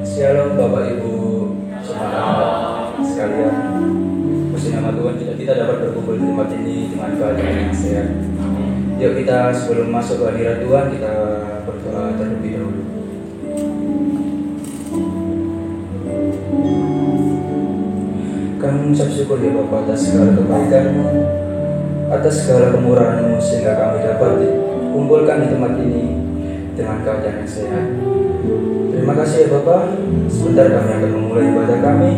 Shalom Bapak Ibu, saudara sekalian. Puji nama Tuhan kita dapat berkumpul di tempat ini dengan keadaan yang sehat. Yuk kita sebelum masuk ke hadirat Tuhan kita berdoa terlebih dahulu. Kami mengucap syukur ya Bapak atas segala kebaikan-Mu, atas segala kemurahan-Mu sehingga kami dapat dikumpulkan di tempat ini dengan keadaan yang sehat. Terima kasih ya Bapak. Sebentar kami akan memulai ibadah kami.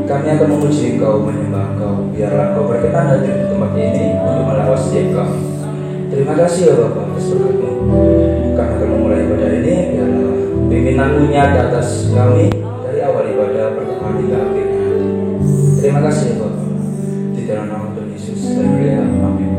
Kami akan memuji Engkau, menyembah Engkau. Biarlah Engkau berkenan hadir di tempat ini untuk melawat setiap kami. Terima kasih ya Bapak atas berkat-Mu. Kami akan memulai ibadah ini. Biarlah pimpinanmu nyata atas kami dari awal ibadah pertengahan hingga akhirnya. Terima kasih ya Bapak. Di dalam nama Tuhan Yesus. Haleluya. Amin.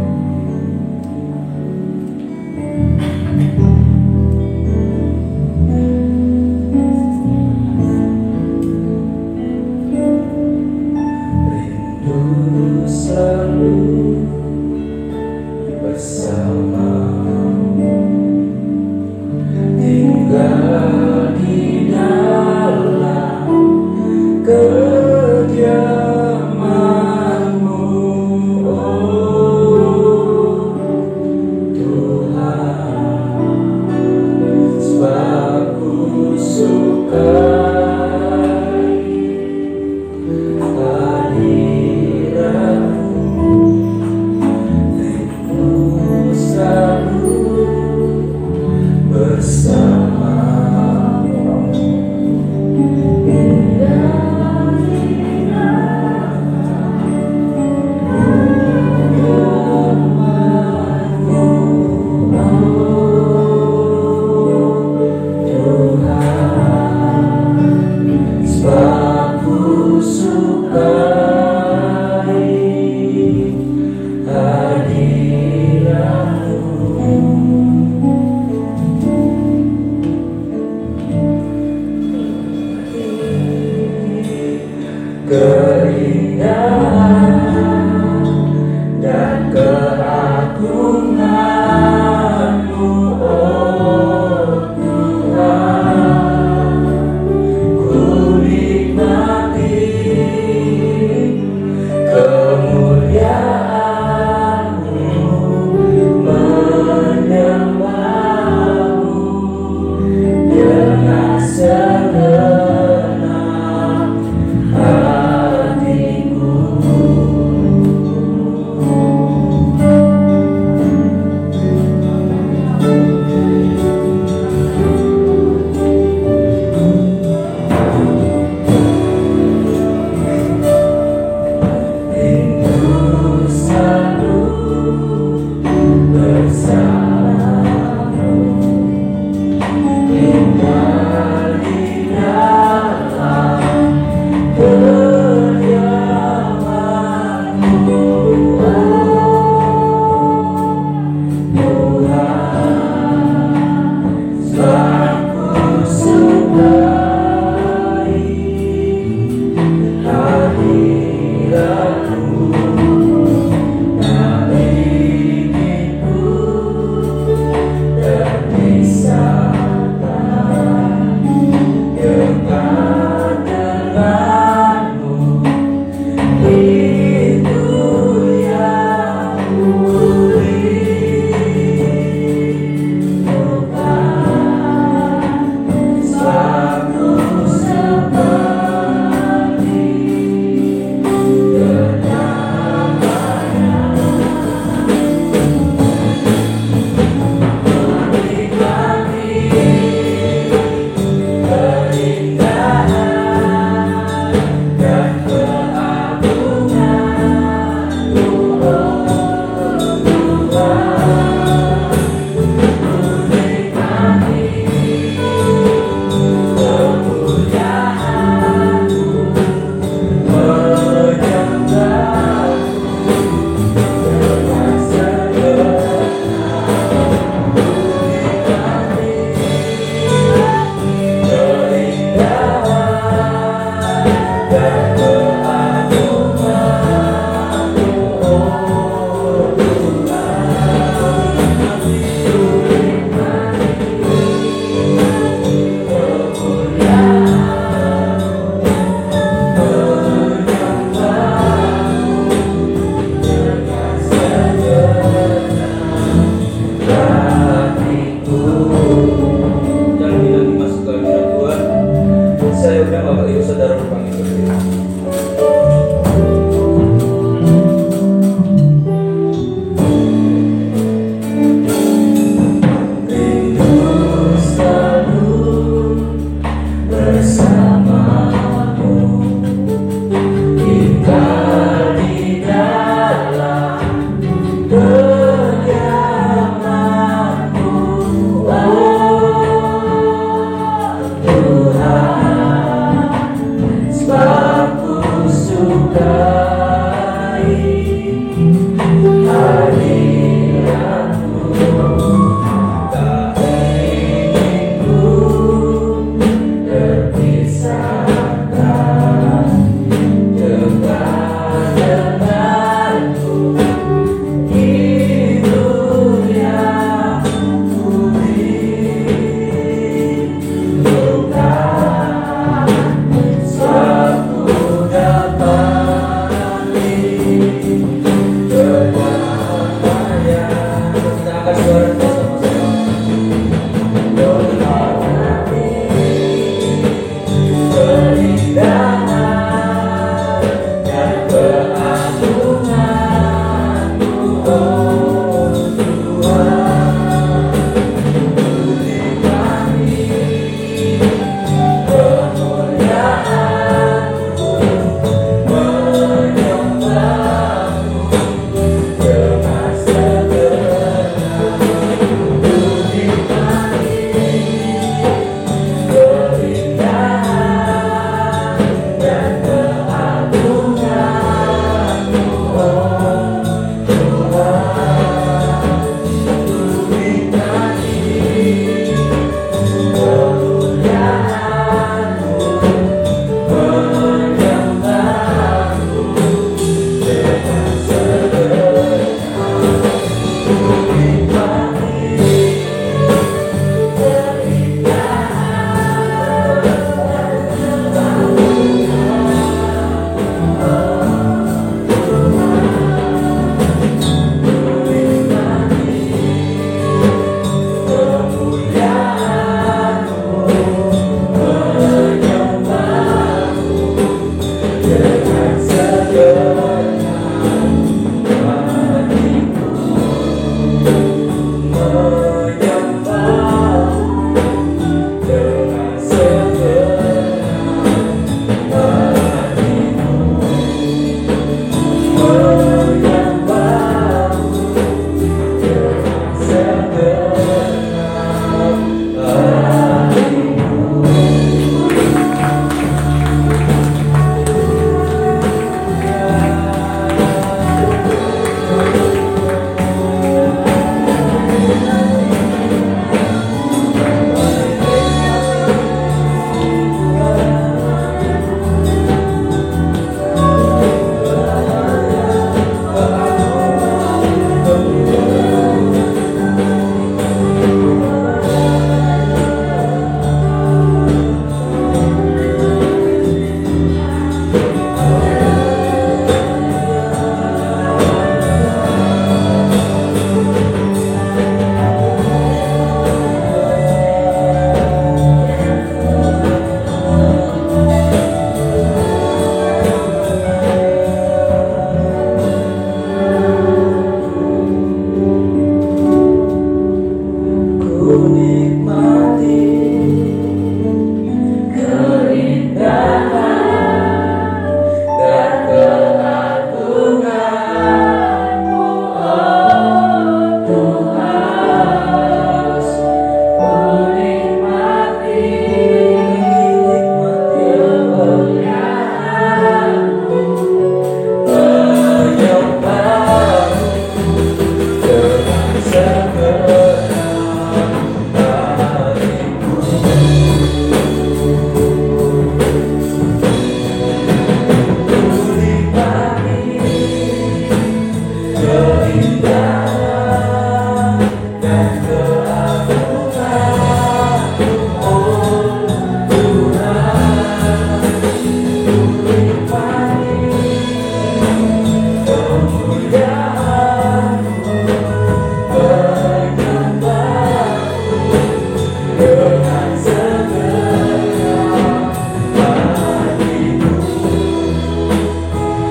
Hatiku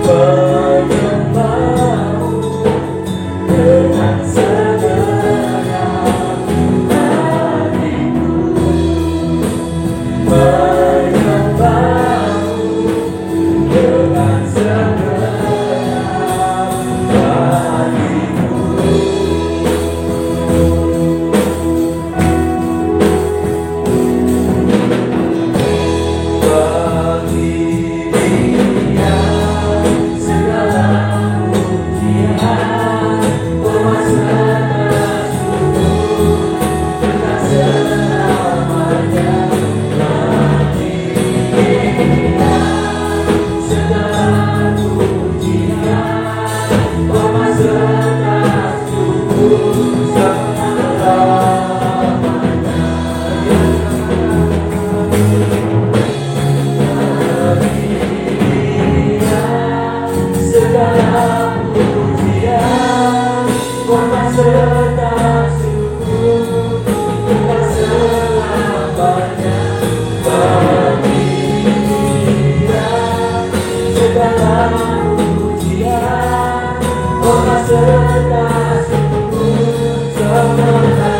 menyembahmu dengan segenap hatiku, menyembahmu dengan segenap hatiku. Bagi Dia segala pujian, bermasalah syukur dengan selamanya. Bagi Dia segala pujian, bermasalah syukur selamanya. Segala pujian, hormat serta syukur dengan selamanya. Bagi Dia segala pujian, hormat serta syukur selamanya.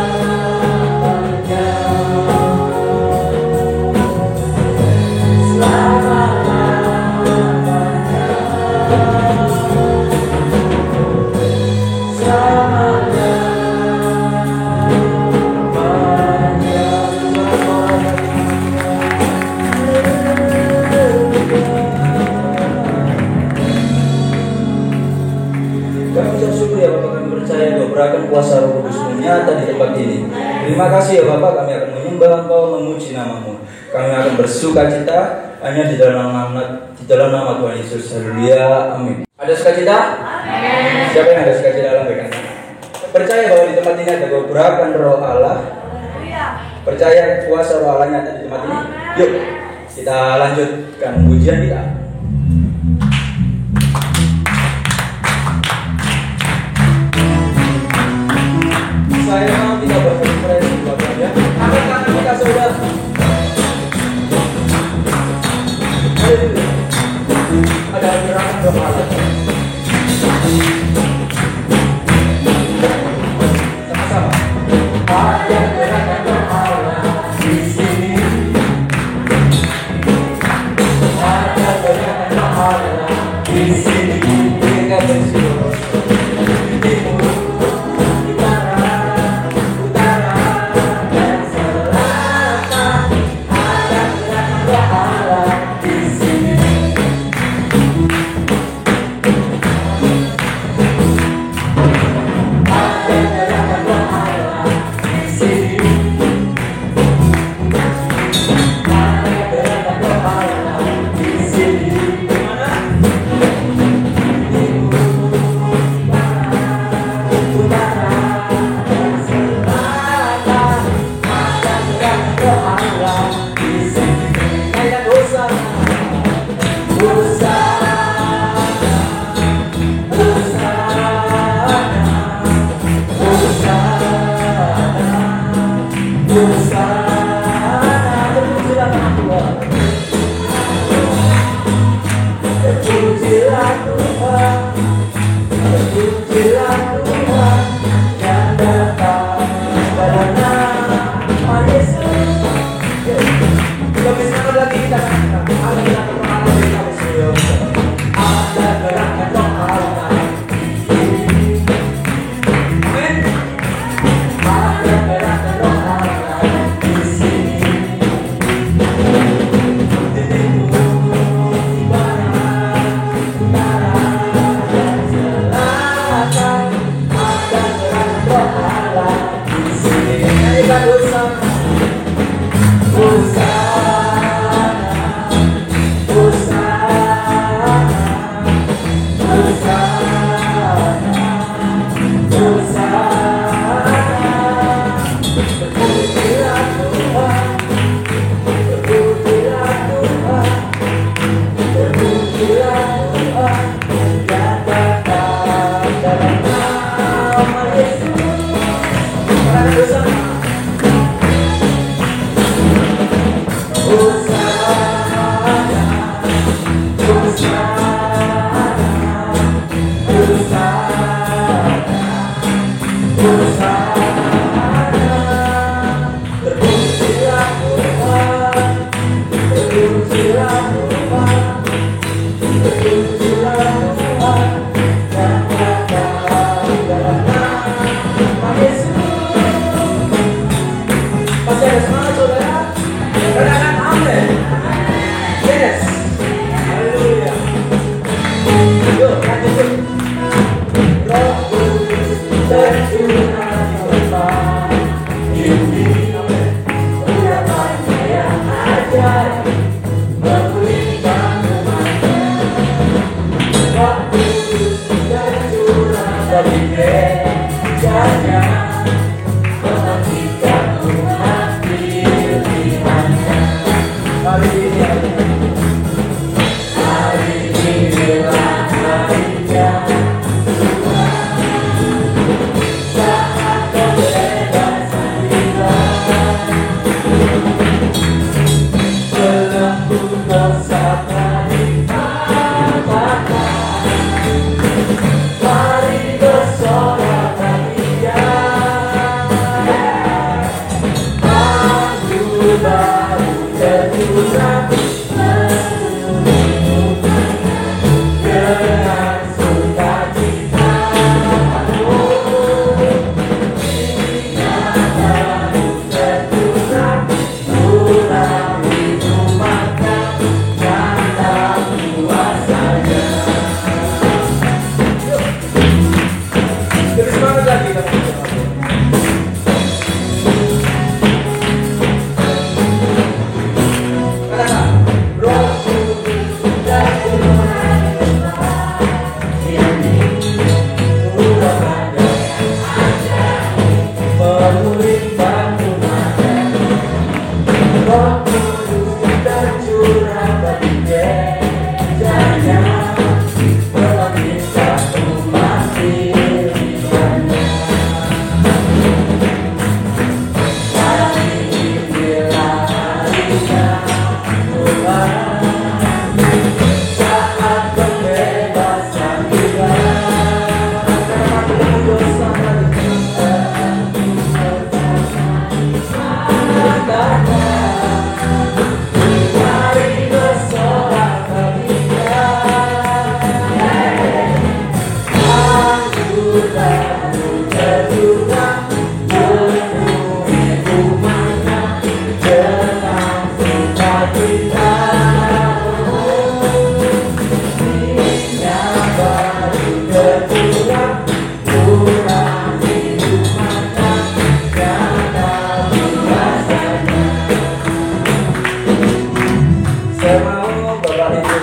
Kami ucap syukur ya Bapak, kami percaya bahwa berakan kuasa Roh Kudus menyata di tempat ini. Terima kasih ya Bapak, kami akan menyembah Engkau, memuji nama-Mu. Kami akan bersuka cita hanya di dalam nama Tuhan Yesus. Haleluya, amin. Ada sukacita? Amin. Siapa yang ada sukacita dalam mereka? Percaya bahwa di tempat ini ada gebrakan Roh Allah. Percaya kuasa Roh Allah nyata di tempat ini. Yuk, kita lanjutkan pujian kita. Saya mau kita berkonferensi Bapak ya. Angkat tangan kita saudara. Haleluya. Ada gerakan Roh Allah. Sama-sama. Ada gerakan Roh Allah di sini. Ada gerakan Roh Allah di sini. Kita bersyukur. Hosanna, Hosanna, Hosanna.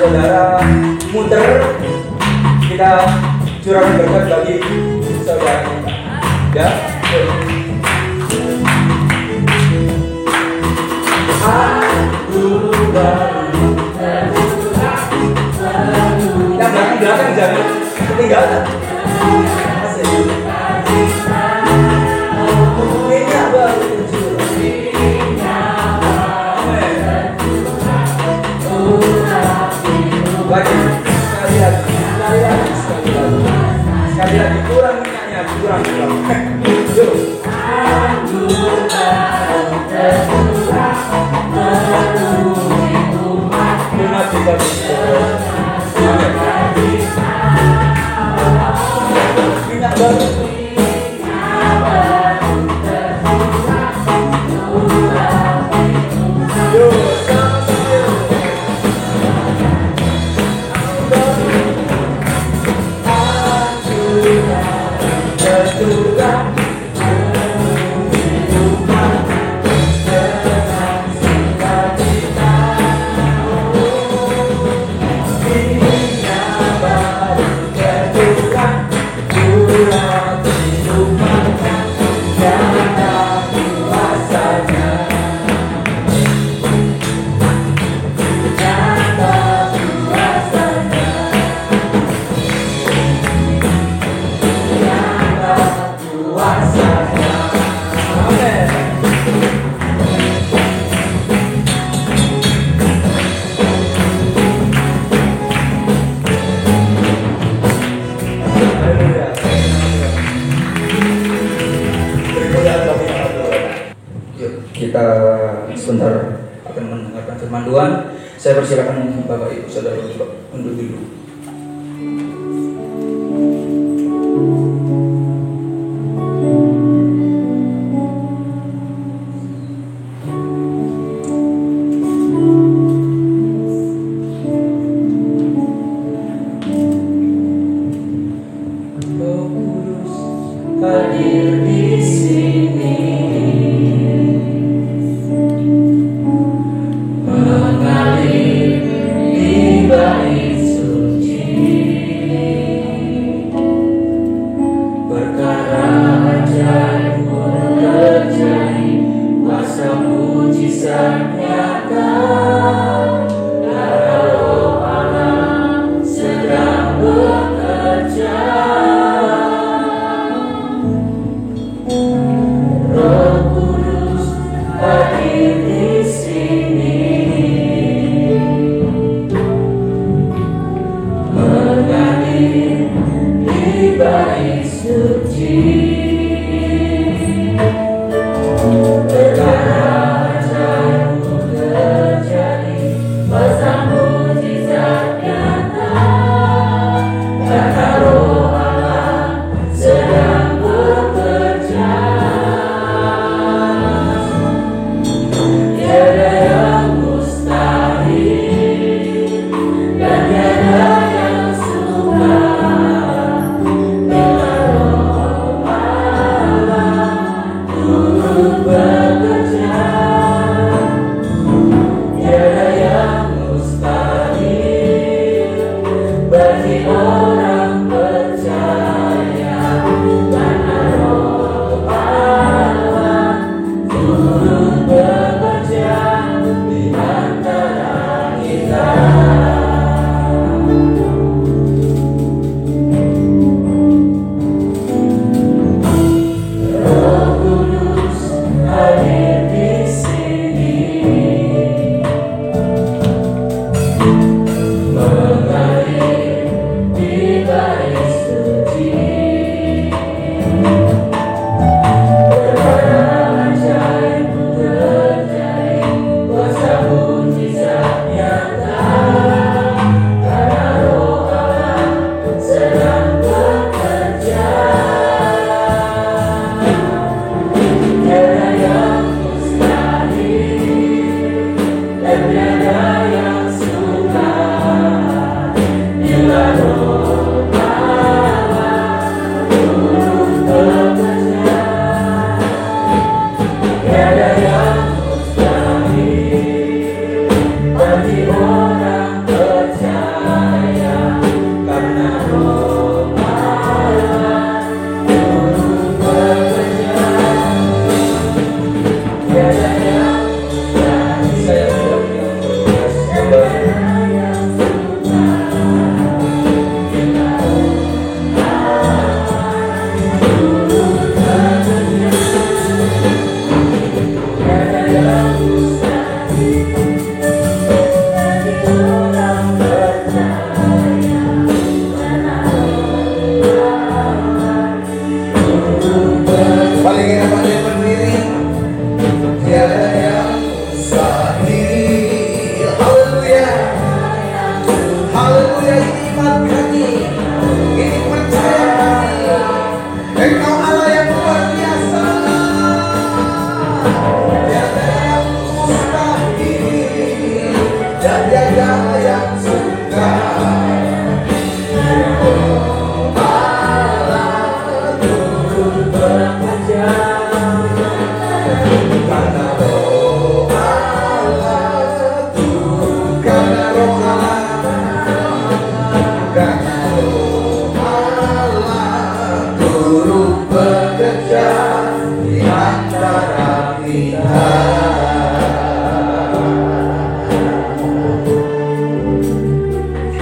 saudara muter, kita curahkan berkat bagi saudara kita. Ya. Yang belakang jangan ketinggalan. Minyak baru tercurah. Lagi, sekali lagi, kurang minyaknya, kurang. Minyak baru. Kita sebentar akan mendengarkan firman Tuhan. Saya persilakan Bapak Ibu Saudara untuk duduk.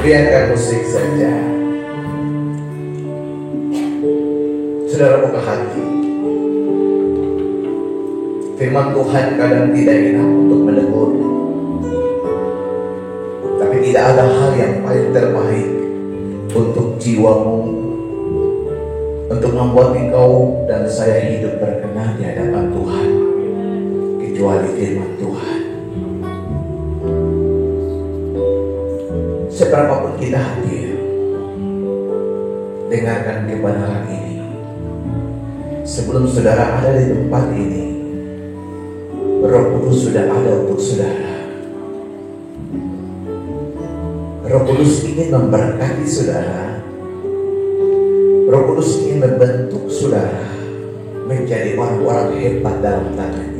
Biarkan musik saja. Saudara buka hati. Firman Tuhan kadang tidak enak untuk menegur, tapi tidak ada hal yang paling terbaik untuk jiwamu, untuk membuat engkau dan saya hidup berkenan di hadapan Tuhan, kecuali firman Tuhan. Seberapapun kita hadir, dengarkan kebenaran ini. Sebelum saudara ada di tempat ini, Roh Kudus sudah ada untuk saudara. Roh Kudus ingin memberkati saudara. Roh Kudus ingin membentuk saudara menjadi orang-orang hebat dalam tangannya.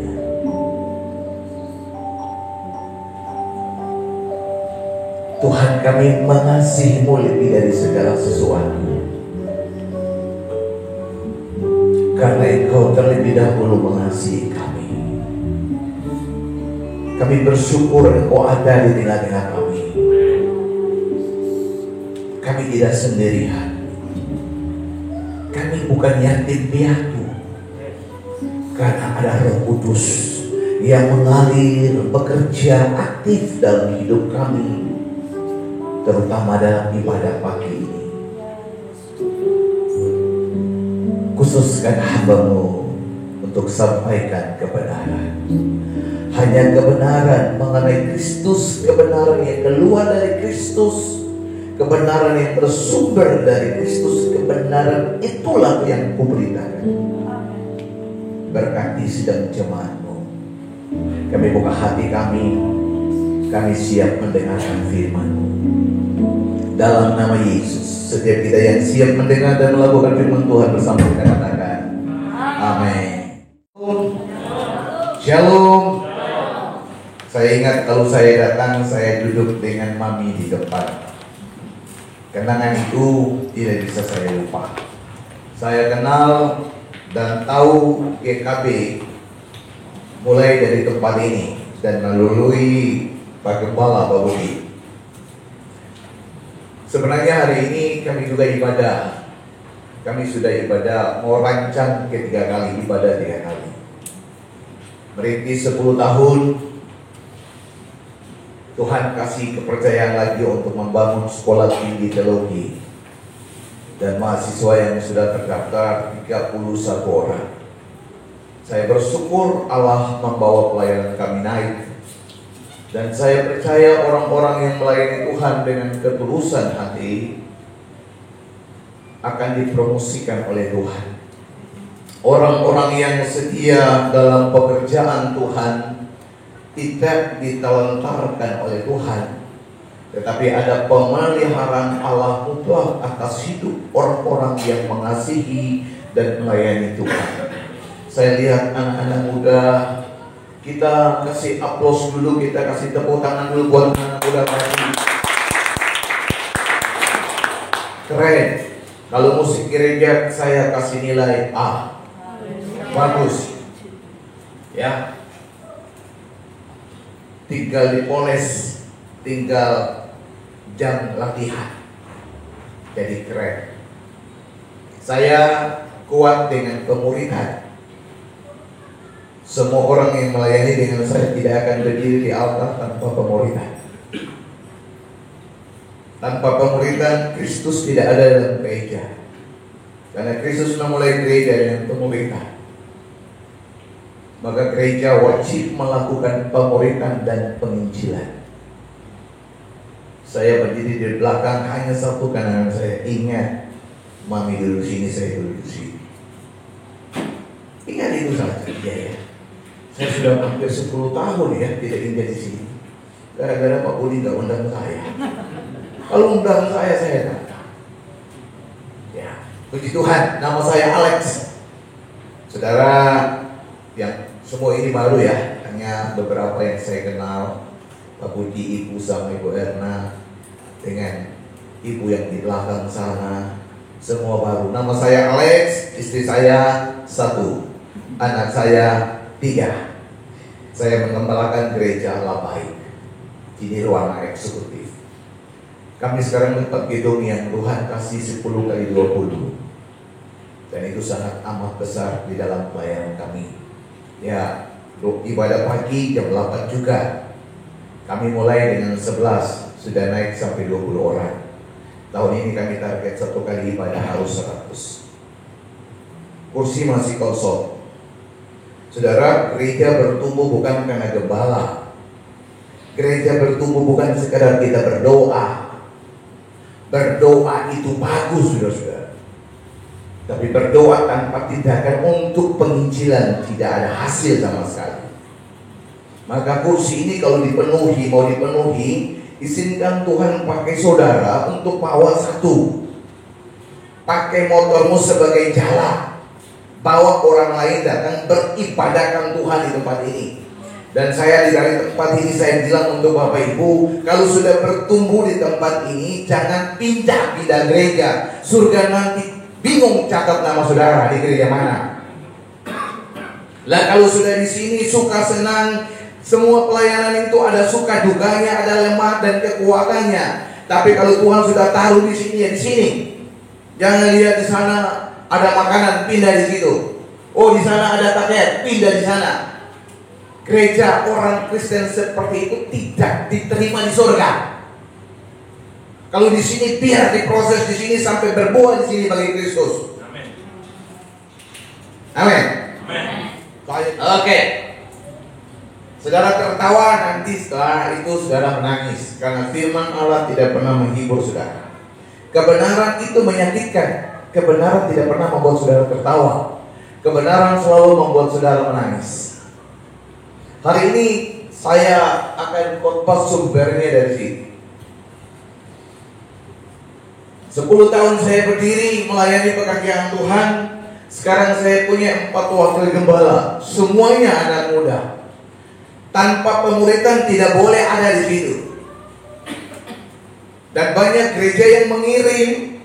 Tuhan, kami mengasihimu lebih dari segala sesuatu, karena Engkau terlebih dahulu mengasihi kami. Kami bersyukur Engkau ada di tengah-tengah kami. Kami tidak sendirian. Kami bukan yatim piatu, karena ada Roh Kudus yang mengalir, bekerja aktif dalam hidup kami, terutama dalam ibadah pagi ini. Khususkan hamba-Mu untuk sampaikan kebenaran. Hanya kebenaran mengenai Kristus, kebenaran yang keluar dari Kristus, kebenaran yang bersumber dari Kristus, kebenaran itulah yang kuberitakan. Berkati sidang jemaat-Mu. Kami buka hati kami siap mendengarkan firman-Mu. Dalam nama Yesus, setiap kita yang siap mendengar dan melakukan firman Tuhan bersama kita katakan amin. Shalom. Saya ingat kalau saya datang, saya duduk dengan Mami di depan. Kenangan itu tidak bisa saya lupa. Saya kenal dan tahu GKB mulai dari tempat ini dan melalui Pak Gembala Pak Budi. Sebenarnya hari ini kami juga ibadah. Kami sudah ibadah, mau rancang ketiga kali, ibadah 3 kali. Merintis 10 tahun, Tuhan kasih kepercayaan lagi untuk membangun sekolah tinggi teologi. Dan mahasiswa yang sudah terdaftar 31 orang. Saya bersyukur Allah membawa pelayanan kami naik. Dan saya percaya orang-orang yang melayani Tuhan dengan ketulusan hati akan dipromosikan oleh Tuhan. Orang-orang yang setia dalam pekerjaan Tuhan tidak ditelantarkan oleh Tuhan, tetapi ada pemeliharaan Allah mutlak atas hidup orang-orang yang mengasihi dan melayani Tuhan. Saya lihat anak-anak muda, kita kasih aplaus dulu, kita kasih tepuk tangan dulu buat anak muda tadi. Keren. Kalau musik gereja saya kasih nilai A. Bagus. Ya. Tinggal dipoles, tinggal jam latihan. Jadi keren. Saya kuat dengan pemuridan. Semua orang yang melayani dengan saya tidak akan berdiri di altar tanpa pemuridan. Tanpa pemuridan, Kristus tidak ada dalam gereja. Karena Kristus memulai gereja dengan pemuridan. Maka gereja wajib melakukan pemuridan dan penginjilan. Saya berdiri di belakang hanya satu karena saya ingat Mami duduk sini, saya duduk sini. Ingat itu saja ya. Saya sudah hampir 10 tahun ya tidak tinggal di sini. Gara-gara Pak Budi nggak undang saya. Kalau undang saya datang. Ya, puji Tuhan. Nama saya Alex. Saudara yang semua ini baru ya, hanya beberapa yang saya kenal. Pak Budi, Ibu sama Ibu Erna, dengan Ibu yang di belakang sana, semua baru. Nama saya Alex, istri saya 1, anak saya 3. Saya mengembalakan gereja Allah Baik. Ini ruangan eksekutif. Kami sekarang tempat gedung yang Tuhan kasih 10x20. Dan itu sangat amat besar di dalam pelayanan kami. Ya, ibadah pagi jam 8 juga. Kami mulai dengan 11, sudah naik sampai 20 orang. Tahun ini kami target 1 kali ibadah harus 100. Kursi masih kosong. Saudara, gereja bertumbuh bukan karena gembala. Gereja bertumbuh bukan sekadar kita berdoa. Berdoa itu bagus, saudara-saudara. Tapi berdoa tanpa tindakan untuk penginjilan tidak ada hasil sama sekali. Maka kursi ini kalau dipenuhi, mau dipenuhi, izinkan Tuhan pakai saudara untuk bawa 1. Pakai motormu sebagai jalan. Bawa orang lain datang beribadahkan Tuhan di tempat ini. Dan saya dari tempat ini saya bilang untuk Bapak Ibu, kalau sudah bertumbuh di tempat ini, jangan pindah-pindah gereja. Surga nanti bingung catat nama saudara di gereja mana. Lah kalau sudah di sini suka senang, semua pelayanan itu ada suka dukanya, ada lemah dan kekuatannya. Tapi kalau Tuhan sudah taruh di sini ya di sini. Jangan lihat di sana Ada makanan, pindah di situ. Oh, di sana ada taket, pindah di sana. Gereja orang Kristen seperti itu tidak diterima di surga. Kalau di sini biar diproses di sini sampai berbuah di sini bagi Kristus. Amin. Amin. Amin. Oke. Saudara tertawa, nanti setelah itu saudara menangis karena firman Allah tidak pernah menghibur saudara. Kebenaran itu menyakitkan. Kebenaran tidak pernah membuat saudara tertawa. Kebenaran selalu membuat saudara menangis. Hari ini saya akan khotbah sumbernya dari sini. 10 tahun saya berdiri melayani pekerjaan Tuhan. Sekarang saya punya 4 wakil gembala. Semuanya anak muda. Tanpa pemuritan tidak boleh ada di situ. Dan banyak gereja yang mengirim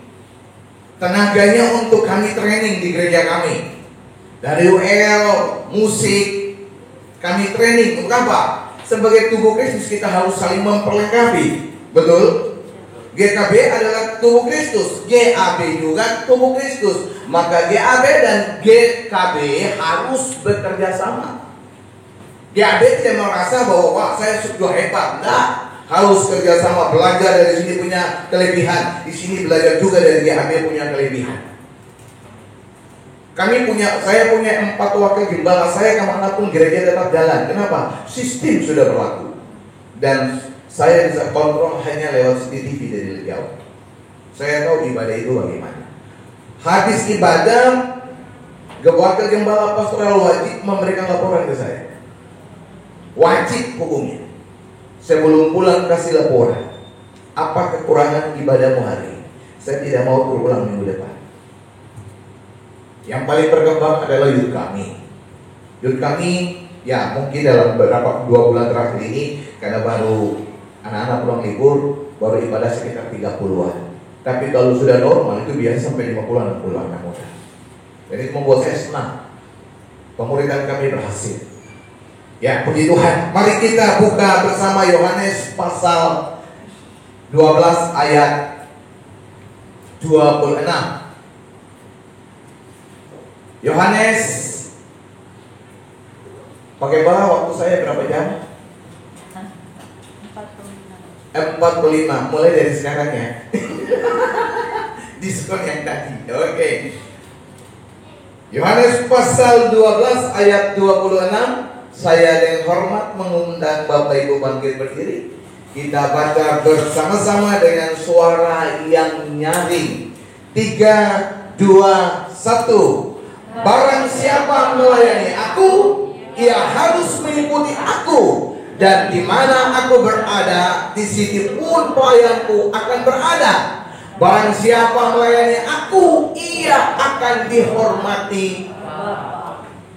tenaganya untuk kami training di gereja kami. Dari UL, musik, kami training. Untuk apa? Sebagai tubuh Kristus kita harus saling memperlengkapi. Betul? GKB adalah tubuh Kristus, GAB juga tubuh Kristus. Maka GAB dan GKB harus bekerja sama. GAB tidak merasa bahwa wah saya sudah hebat. Enggak, harus kerja sama, belajar dari sini punya kelebihan, di sini belajar juga dari GAB punya kelebihan. Saya punya 4 wakil gembala, saya kemanapun gereja tetap jalan. Kenapa? Sistem sudah berlaku. Dan saya bisa kontrol hanya lewat CCTV dari jauh. Saya tahu ibadah itu bagaimana. Habis ibadah, wakil gembala pastoral wajib memberikan laporan ke saya. Wajib hukumnya. Sebelum pulang kasih laporan. Apa kekurangan ibadahmu hari ini? Saya tidak mau terulang minggu depan. Yang paling berkembang adalah youth kami. Youth kami, ya mungkin dalam beberapa 2 bulan terakhir ini, karena baru anak-anak pulang libur, baru ibadah sekitar 30-an. Tapi kalau sudah normal itu biasa sampai 50-an anak muda. Jadi itu membuat saya senang. Pemuritan kami berhasil. Ya, puji Tuhan. Mari kita buka bersama Yohanes pasal 12 ayat 26. Yohanes, pakai bawah waktu saya berapa jam? 45, mulai dari sekarang ya. Diskon yang tadi. Oke. Yohanes pasal 12 ayat 26. Saya dengan hormat mengundang Bapak Ibu bangkit berdiri. Kita baca bersama-sama dengan suara yang nyaring. 3, 2, 1. Barang siapa melayani aku, ia harus mengikuti aku. Dan di mana aku berada, di situ pun pelayanku akan berada. Barang siapa melayani aku, ia akan dihormati.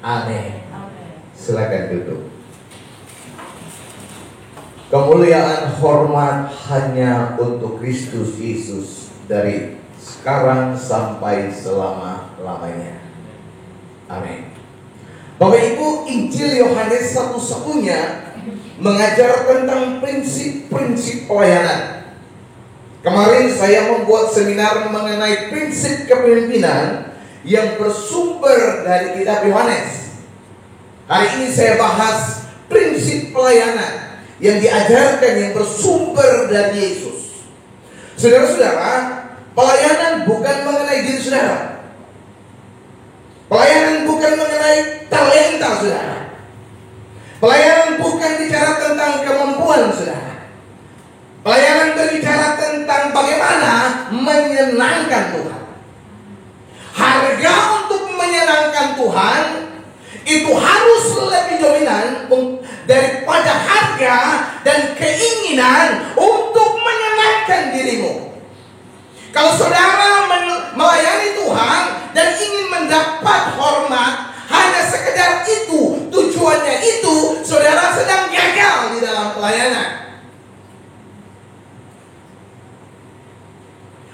Amin. Silakan duduk. Kemuliaan hormat hanya untuk Kristus Yesus dari sekarang sampai selama-lamanya. Amin. Bapak Ibu, Injil Yohanes satu-satunya mengajar tentang prinsip-prinsip pelayanan. Kemarin saya membuat seminar mengenai prinsip kepemimpinan yang bersumber dari kitab Yohanes. Hari ini saya bahas prinsip pelayanan yang diajarkan yang bersumber dari Yesus. Saudara-saudara, pelayanan bukan mengenai diri saudara. Pelayanan bukan mengenai talenta saudara. Pelayanan bukan bicara tentang kemampuan saudara. Pelayanan berbicara tentang bagaimana menyenangkan Tuhan. Harga untuk menyenangkan Tuhan itu harus lebih dominan daripada harga dan keinginan untuk menyenangkan dirimu. Kalau saudara melayani Tuhan dan ingin mendapat hormat hanya sekedar itu, tujuannya itu, saudara sedang gagal di dalam pelayanan.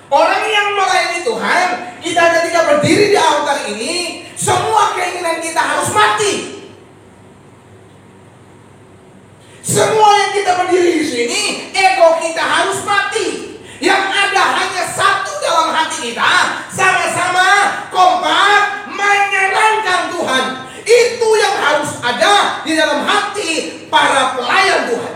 Orang yang melayani Tuhan, kita ketika berdiri di altar ini, semua keinginan kita harus mati. Semua yang kita berdiri di sini, ego kita harus mati. Yang ada hanya satu dalam hati kita, sama-sama kompak dalam hati para pelayan Tuhan.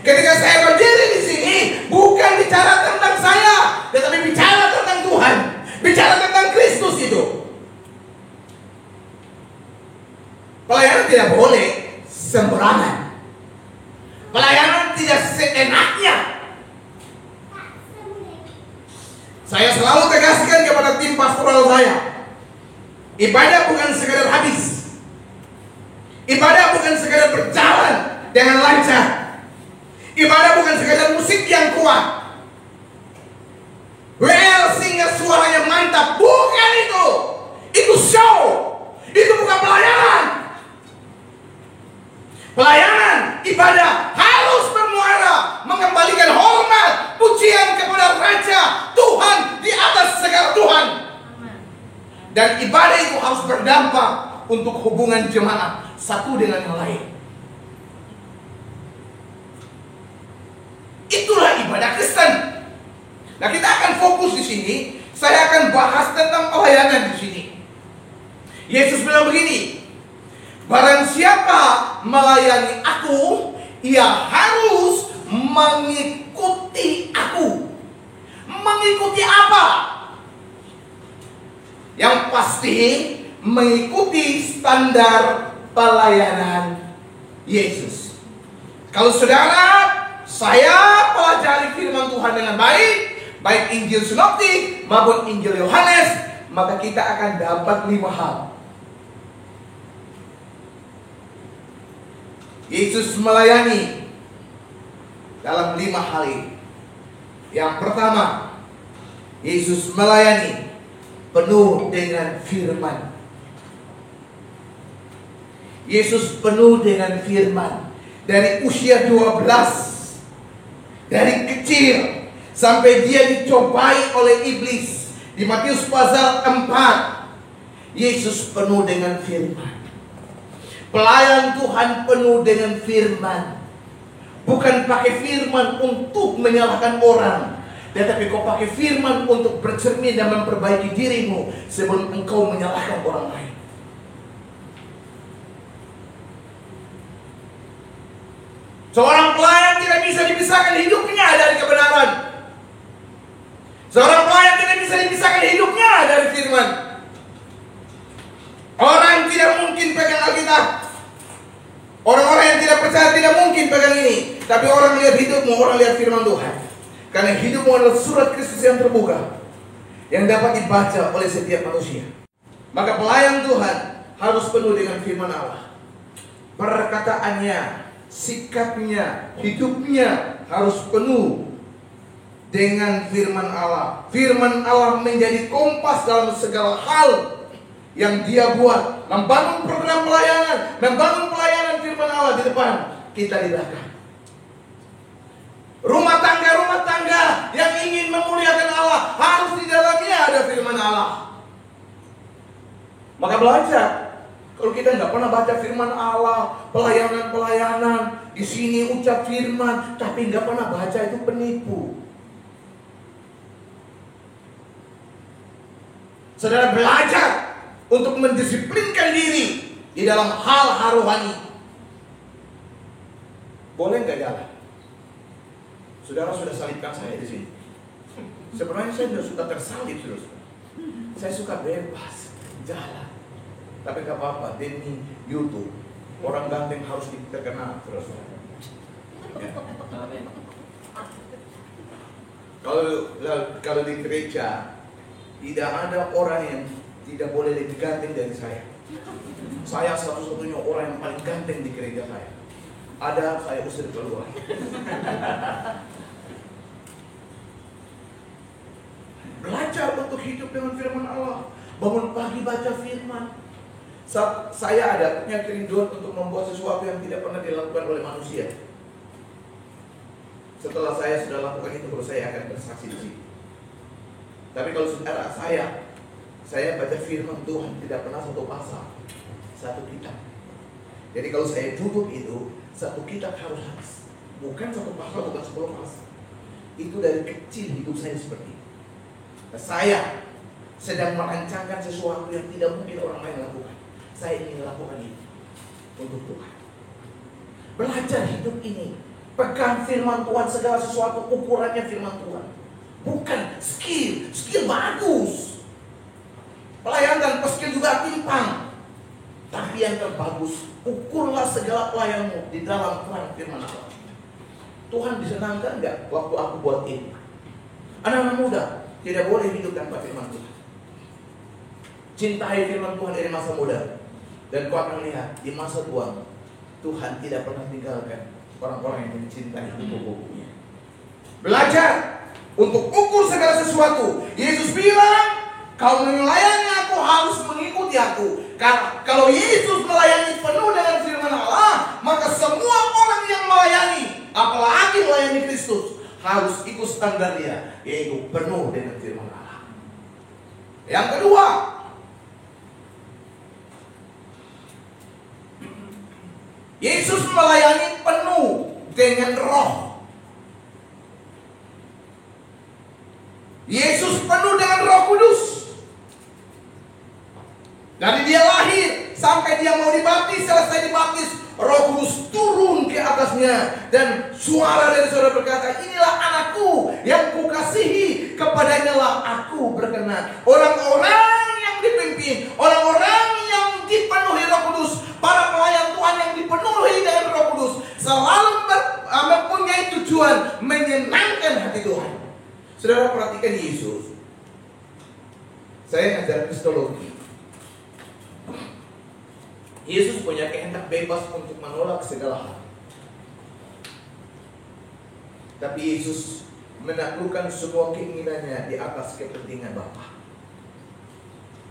Ketika saya berdiri di sini, bukan bicara tentang saya, tetapi bicara tentang Tuhan, bicara tentang Kristus itu. Pelayanan tidak boleh sembarangan. Pelayanan tidak seenaknya. Saya selalu tegaskan kepada tim pastoral saya, ibadah bukan sekedar habis. Ibadah bukan sekedar berjalan dengan lancar. Ibadah bukan sekedar musik yang kuat. Well, sehingga suaranya mantap. Bukan itu. Itu show. Itu bukan pelayanan. Pelayanan, ibadah harus bermuara mengembalikan hormat, pujian kepada Raja Tuhan di atas segala Tuhan. Dan ibadah itu harus berdampak untuk hubungan jemaat satu dengan yang lain. Itulah ibadah Kristen. Nah, kita akan fokus di sini. Saya akan bahas tentang pelayanan di sini. Yesus bilang begini, barang siapa melayani aku, ia harus mengikuti aku. Mengikuti apa? Yang pasti mengikuti standar pelayanan Yesus. Kalau saudara, saya pelajari firman Tuhan dengan baik, baik Injil Sinoptik maupun Injil Yohanes, maka kita akan dapat 5 hal. Yesus melayani dalam 5 hal ini. Yang pertama, Yesus melayani penuh dengan firman. Yesus penuh dengan firman. Dari usia 12, dari kecil sampai dia dicobai oleh iblis. Di Matius pasal 4, Yesus penuh dengan firman. Pelayan Tuhan penuh dengan firman. Bukan pakai firman untuk menyalahkan orang, tetapi kau pakai firman untuk bercermin dan memperbaiki dirimu sebelum engkau menyalahkan orang lain. Seorang pelayan tidak bisa dipisahkan hidupnya dari kebenaran. Seorang pelayan tidak bisa dipisahkan hidupnya dari firman. Orang tidak mungkin pegang Alkitab. Orang-orang yang tidak percaya tidak mungkin pegang ini. Tapi orang lihat hidupmu, orang lihat firman Tuhan. Karena hidupmu adalah surat Kristus yang terbuka, yang dapat dibaca oleh setiap manusia. Maka pelayan Tuhan harus penuh dengan firman Allah. Perkataannya, sikapnya, hidupnya harus penuh dengan firman Allah. Firman Allah menjadi kompas dalam segala hal yang dia buat. Membangun program pelayanan, membangun pelayanan firman Allah di depan, kita di belakang. Rumah tangga yang ingin memuliakan Allah harus di dalamnya ada firman Allah. Maka belajar. Kalau kita nggak pernah baca firman Allah, pelayanan di sini ucap firman, tapi nggak pernah baca, itu penipu. Saudara belajar untuk mendisiplinkan diri di dalam hal rohani. Boleh nggak jalan? Saudara sudah salibkan saya di sini. Sebenarnya saya sudah tersalib, saudara. Saya suka bebas jalan. Tapi gak apa-apa, demi YouTube orang ganteng harus terkenal terus. Ya. Kalau di gereja tidak ada orang yang tidak boleh lebih ganteng dari saya. Saya satu-satunya orang yang paling ganteng di gereja saya. Ada, saya usir keluar. Belajar untuk hidup dengan firman Allah. Bangun pagi baca firman. Saya ada punya kerinduan untuk membuat sesuatu yang tidak pernah dilakukan oleh manusia. Setelah saya sudah lakukan itu, baru saya akan bersaksi di sini. Tapi kalau saudara saya baca firman Tuhan tidak pernah satu pasal, satu kitab. Jadi kalau saya duduk itu, satu kitab harus habis. Bukan satu pasal, bukan 10 pasal. Itu dari kecil hidup saya seperti itu. Saya sedang merancangkan sesuatu yang tidak mungkin orang lain lakukan. Saya ingin lakukan ini untuk Tuhan. Belajar hidup ini. Pegang firman Tuhan, segala sesuatu ukurannya firman Tuhan. Bukan skill. Skill bagus. Pelayanan tanpa skill juga timpang. Tapi yang terbagus, ukurlah segala pelayanmu di dalam terang firman Allah. Tuhan disenangkan nggak waktu aku buat ini? Anak-anak muda tidak boleh hidup tanpa firman Tuhan. Cintai firman Tuhan dari masa muda. Dan kau akan lihat di masa tua, Tuhan tidak pernah tinggalkan orang-orang yang mencintai buku-bukunya. Belajar untuk ukur segala sesuatu. Yesus bilang, kau melayani aku harus mengikuti aku. Karena kalau Yesus melayani penuh dengan firman Allah, maka semua orang yang melayani, apalagi melayani Kristus, harus ikut standar dia, yaitu penuh dengan firman Allah. Yang kedua, Yesus melayani penuh dengan roh. Yesus penuh dengan Roh Kudus. Dari dia lahir sampai dia mau dibaptis, selesai dibaptis, Roh Kudus turun ke atasnya. Dan suara dari saudara berkata, inilah anakku yang kukasihi, kepadanya lah aku berkenan. Orang-orang yang dipimpin, orang-orang yang dipenuhi Roh Kudus, para pelayan Tuhan yang dipenuhi dengan Roh Kudus, selalu mempunyai tujuan menyenangkan hati Tuhan. Saudara perhatikan Yesus. Saya ngajar kristologi. Yesus punya kehendak bebas untuk menolak segala hal. Tapi Yesus menaklukkan semua keinginannya di atas kepentingan Bapa.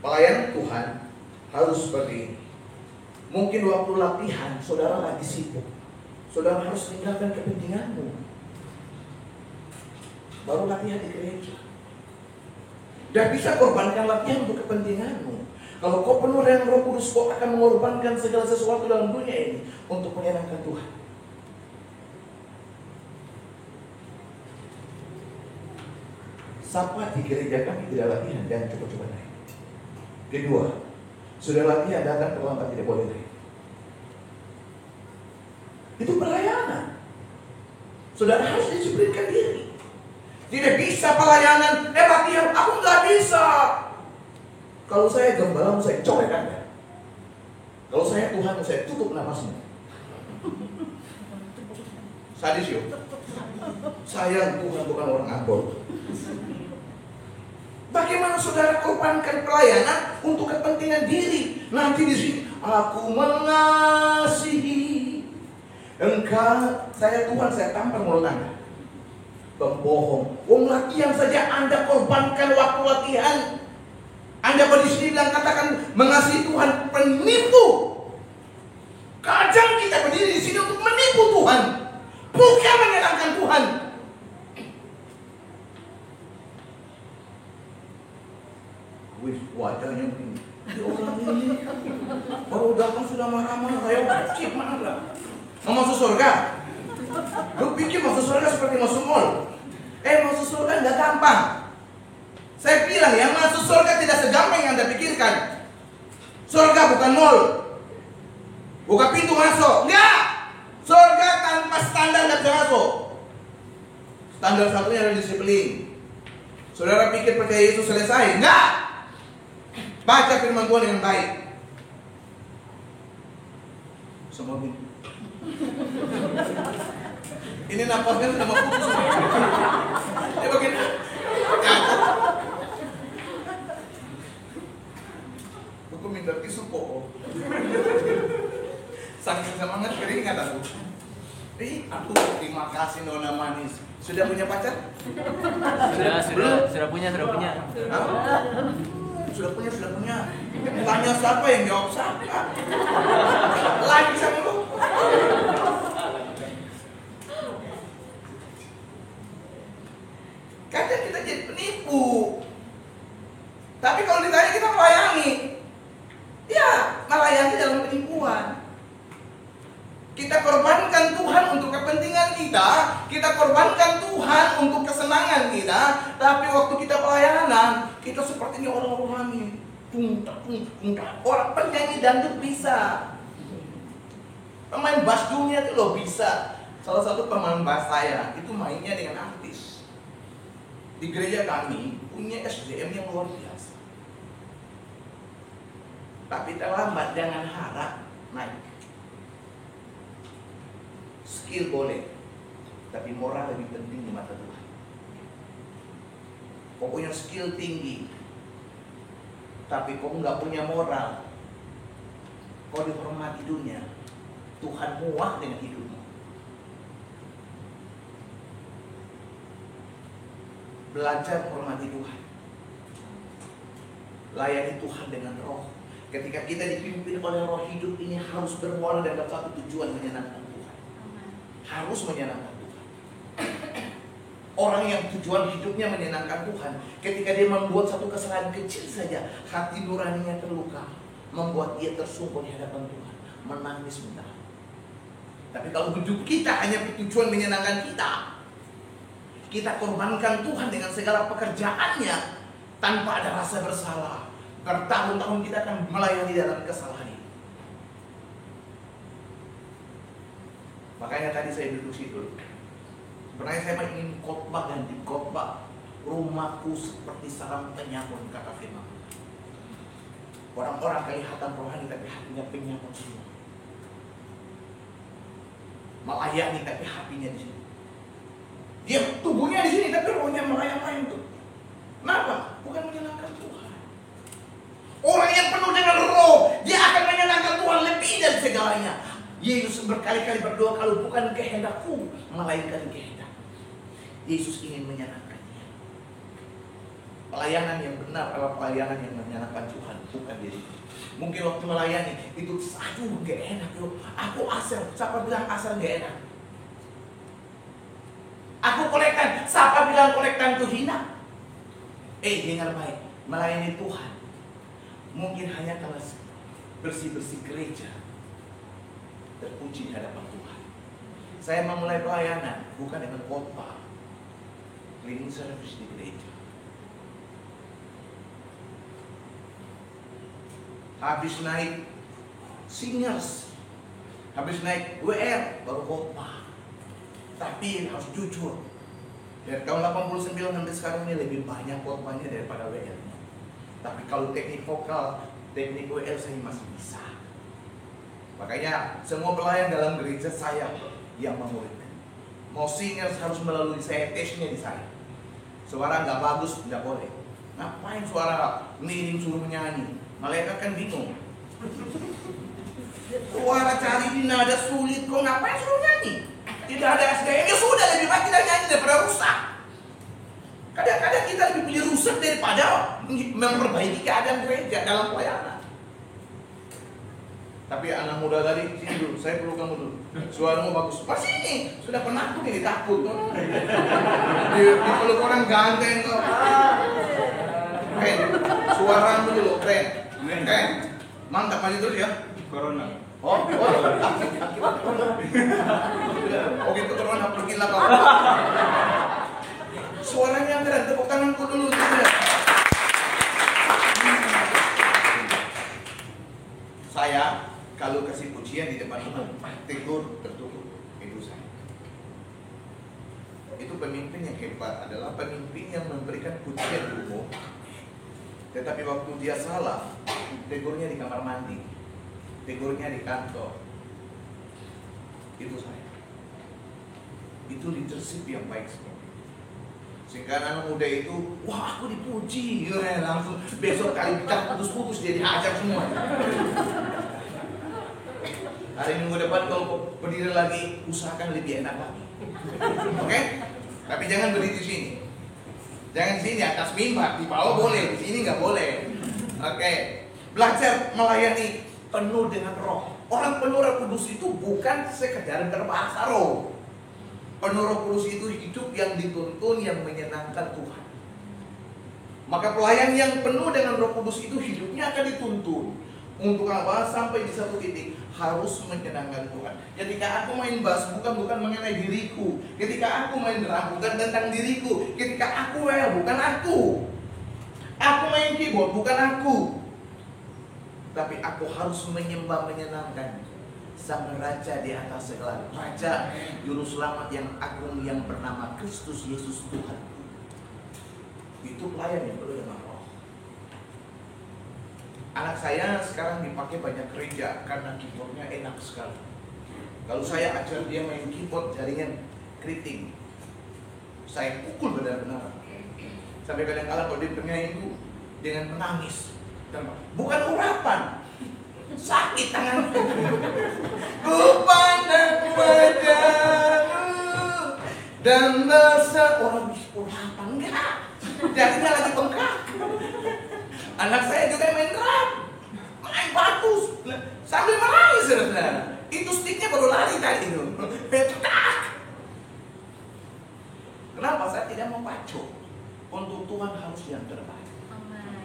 Pelayan Tuhan harus seperti ini. Mungkin waktu latihan saudara lagi sibuk, saudara harus tinggalkan kepentinganmu, baru latihan di gereja. Dan bisa korbankan latihan untuk kepentinganmu. Kalau kau penuh dengan Roh Kudus, kau akan mengorbankan segala sesuatu dalam dunia ini untuk menyenangkan Tuhan. Siapa di gereja kami tidak latihan, dan coba-coba naik. Kedua, sudah latihan datang terlambat tidak boleh naik. Itu pelayanan. Saudara harus disiplinkan diri. Tidak bisa pelayanan, latihan, aku nggak bisa. Kalau saya gembala, saya colek Anda. Kalau saya Tuhan, saya tutup napasnya. Sadis yuk. Saya Tuhan bukan orang abor. Bagaimana saudara korbankan pelayanan untuk kepentingan diri? Nanti di sini, aku mengasihi engkau. Saya Tuhan, saya tampar mulut Anda. Pembohong. Latihan saja Anda korbankan waktu latihan. Anda pada sini bilang katakan mengasihi Tuhan, penipu. Kadang kita berdiri di sini untuk menipu Tuhan, bukan menyenangkan Tuhan. Wih, wajahnya begini. Orang ini baru datang sudah marah-marah, saya wajib marah. Mau masuk surga? Lu pikir masuk surga seperti masuk mall? Masuk surga nggak gampang. Saya bilang yang masuk surga tidak segampang yang Anda pikirkan. Surga bukan mall, buka pintu masuk. Enggak. Surga tanpa standar nggak bisa masuk. Standar satunya adalah disiplin. Saudara pikir percaya Yesus selesai? Enggak. Baca firman Tuhan dengan baik. Semua ini. Ini napasnya sudah mau putus. Ya begini. Aku minta tisu kok. Saking semangat keringat aku. Aduh, terima kasih Nona manis. Sudah punya pacar? Sudah punya. Hah? Sudah punya. Tanya siapa yang jawab siapa? Lagi sama lu. Kadang kita jadi penipu. Tapi kalau ditanya kita melayani. Ya, melayani dalam penipuan. Kita korbankan Tuhan untuk kepentingan kita, kita korbankan Tuhan untuk kesenangan kita, tapi waktu kita pelayanan, kita sepertinya orang rohani. Orang penyanyi dangdut bisa. Pemain bass dunia itu loh bisa. Salah satu pemain bass saya itu mainnya dengan artis. Di gereja kami punya SDM yang luar biasa. Tapi terlambat, jangan harap naik. Skill boleh, tapi moral lebih penting di mata Tuhan. Kau punya skill tinggi, tapi kau nggak punya moral, kau dihormati dunia, Tuhan muak dengan hidupmu. Belajar menghormati Tuhan, layani Tuhan dengan roh. Ketika kita dipimpin oleh roh, hidup ini harus bermuara dalam satu tujuan, menyenangkan Tuhan. Harus menyenangkan Tuhan. Orang yang tujuan hidupnya menyenangkan Tuhan, ketika dia membuat satu kesalahan kecil saja, hati nuraninya terluka, membuat dia tersungkur di hadapan Tuhan, menangis minta. Tapi kalau hidup kita hanya bertujuan menyenangkan kita korbankan Tuhan dengan segala pekerjaannya tanpa ada rasa bersalah, bertahun-tahun kita akan melayani dalam kesalahan itu. Makanya tadi saya duduk situ. Sebenarnya saya ingin khotbah dan di khotbah, rumahku seperti sarang penyamun, kata firman. Orang-orang kelihatan rohani tapi hatinya penyamun semua. Melayani tapi hatinya di sini. Dia tubuhnya di sini tapi rohnya melayang-layang tuh. Kenapa? Bukan menyenangkan Tuhan. Orang yang penuh dengan roh, dia akan menyenangkan Tuhan lebih dari segalanya. Yesus berkali-kali berdoa, kalau bukan kehendakku, melainkan kehendak. Yesus ingin menyenangkan dia. Pelayanan yang benar adalah pelayanan yang menyenangkan Tuhan, bukan diri. Mungkin waktu melayani itu, aduh gak enak loh. Aku asal, siapa bilang asal gak enak? Aku kolektan, siapa bilang kolektan itu hina? Dengar baik, melayani Tuhan mungkin hanya kalau bersih-bersih gereja, terpuji di hadapan Tuhan. Saya memulai pelayanan bukan dengan khotbah, cleaning service di gereja. Habis naik singers, habis naik WR, baru khotbah. Tapi harus jujur, dari tahun 89 sampai sekarang ini lebih banyak khotbahnya daripada WR. Tapi kalau teknik vokal, teknik WR saya masih bisa. Makanya semua pelayan dalam gereja saya yang memuridkan. Mau singers harus melalui saya, tesnya di saya. Suara nggak bagus, nggak boleh. Ngapain suara miring suruh menyanyi? Malaikat kan bingung. Suara cari di nada sulit, kok ngapain suruh nyanyi? Tidak ada SDM, ya sudah, lebih baik kita nyanyi daripada rusak. Kadang-kadang kita lebih pilih rusak daripada memperbaiki keadaan gereja dalam pelayanan. Tapi anak muda tadi, sini dulu, saya perlu kamu dulu. Suaramu bagus. Pas ini, sudah penakut ini, takut. Dipeluk orang ganteng kok. Keren, suaramu dulu, keren. Keren, mantap aja terus ya. Corona. Oh, akibat corona. Oh gitu, corona pergilah kau. Suaranya keren, tepuk tanganku dulu. Saya kalau kasih pujian di depan umum, tegur tertutup, itu saya. Itu pemimpin yang hebat adalah pemimpin yang memberikan pujian umum. Tetapi waktu dia salah, tegurnya di kamar mandi, tegurnya di kantor. Itu saya. Itu leadership yang baik sekali. Sehingga anak muda itu, wah aku dipuji, ya, langsung besok kali kita putus-putus jadi hajar semua. Hari minggu depan kalau berdiri lagi, usahakan lebih enak lagi. Oke? Tapi jangan berdiri di sini. Jangan di sini atas mimbar, di bawah boleh, di sini nggak boleh. Oke? Belajar melayani penuh dengan roh. Orang penuh Roh Kudus itu bukan sekedar berbahasa roh. Penuh Roh Kudus itu hidup yang dituntun, yang menyenangkan Tuhan. Maka pelayan yang penuh dengan Roh Kudus itu hidupnya akan dituntun. Untuk apa? Sampai di satu titik harus menyenangkan Tuhan. Ketika aku main bass bukan mengenai diriku. Ketika aku main drum bukan tentang diriku. Ketika aku bukan aku. Aku main keyboard bukan aku. Tapi aku harus menyembah menyenangkan. Sang Raja di atas segala raja, Juru Selamat yang agung yang bernama Kristus Yesus Tuhan. Itu pelayan yang penuh dengan roh. Anak saya sekarang dipakai banyak gereja karena keyboardnya enak sekali. Kalau saya ajar dia main keyboard jaringan keriting, saya pukul benar-benar. Sampai kadang-kadang kalau dia penyanyi itu dengan menangis, bukan urapan, sakit tangan. Ku pandang wajahmu dan rasa orang urapan enggak, jadinya lagi bengkak. Anak saya juga main drum, main bagus, sambil menangis saudara. Itu sticknya baru lari tadi itu. Kenapa saya tidak mau pacu? Untuk Tuhan harus yang terbaik.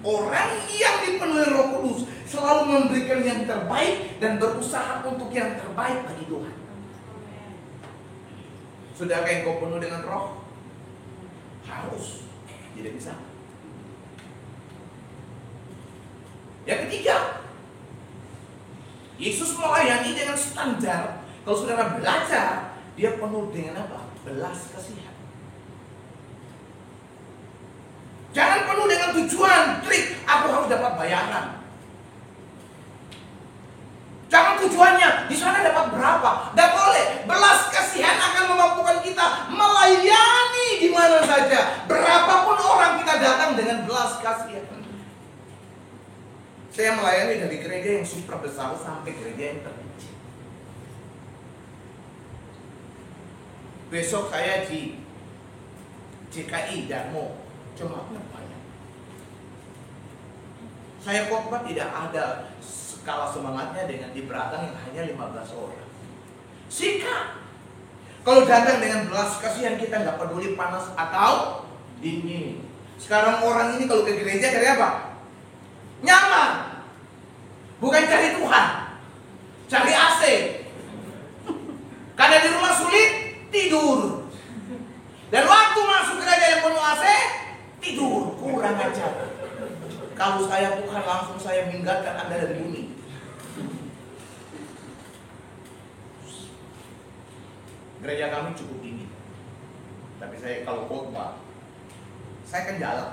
Orang yang dipenuhi Roh Kudus selalu memberikan yang terbaik dan berusaha untuk yang terbaik bagi Tuhan. Sudahkah engkau penuh dengan Roh? Harus. Tidak bisa. Yang ketiga, Yesus melayani dengan standar. Kalau saudara belajar, dia penuh dengan apa? Belas kasihan. Jangan penuh dengan tujuan, trik, aku harus dapat bayaran. Jangan tujuannya, di sana dapat berapa? Tidak boleh. Belas kasihan akan memampukan kita melayani di mana saja. Berapapun orang kita datang dengan belas kasihan. Saya melayani dari gereja yang super besar sampai gereja yang terkecil. Besok saya di CKI Darmo, jemaatnya banyak. Saya khotbah tidak ada skala semangatnya dengan di Beratang yang hanya 15 orang. Sikap. Kalau datang dengan belas kasihan, kita nggak peduli panas atau dingin. Sekarang orang ini kalau ke gereja cari apa? Nyaman. Bukan cari Tuhan, cari AC. Karena di rumah sulit, tidur. Dan waktu masuk gereja yang penuh AC, tidur. Kurang ajar. Kalau saya Tuhan, langsung saya minggatkan Anda dari bumi. Gereja kami cukup tinggi. Tapi saya kalau khotbah, saya kan jalan.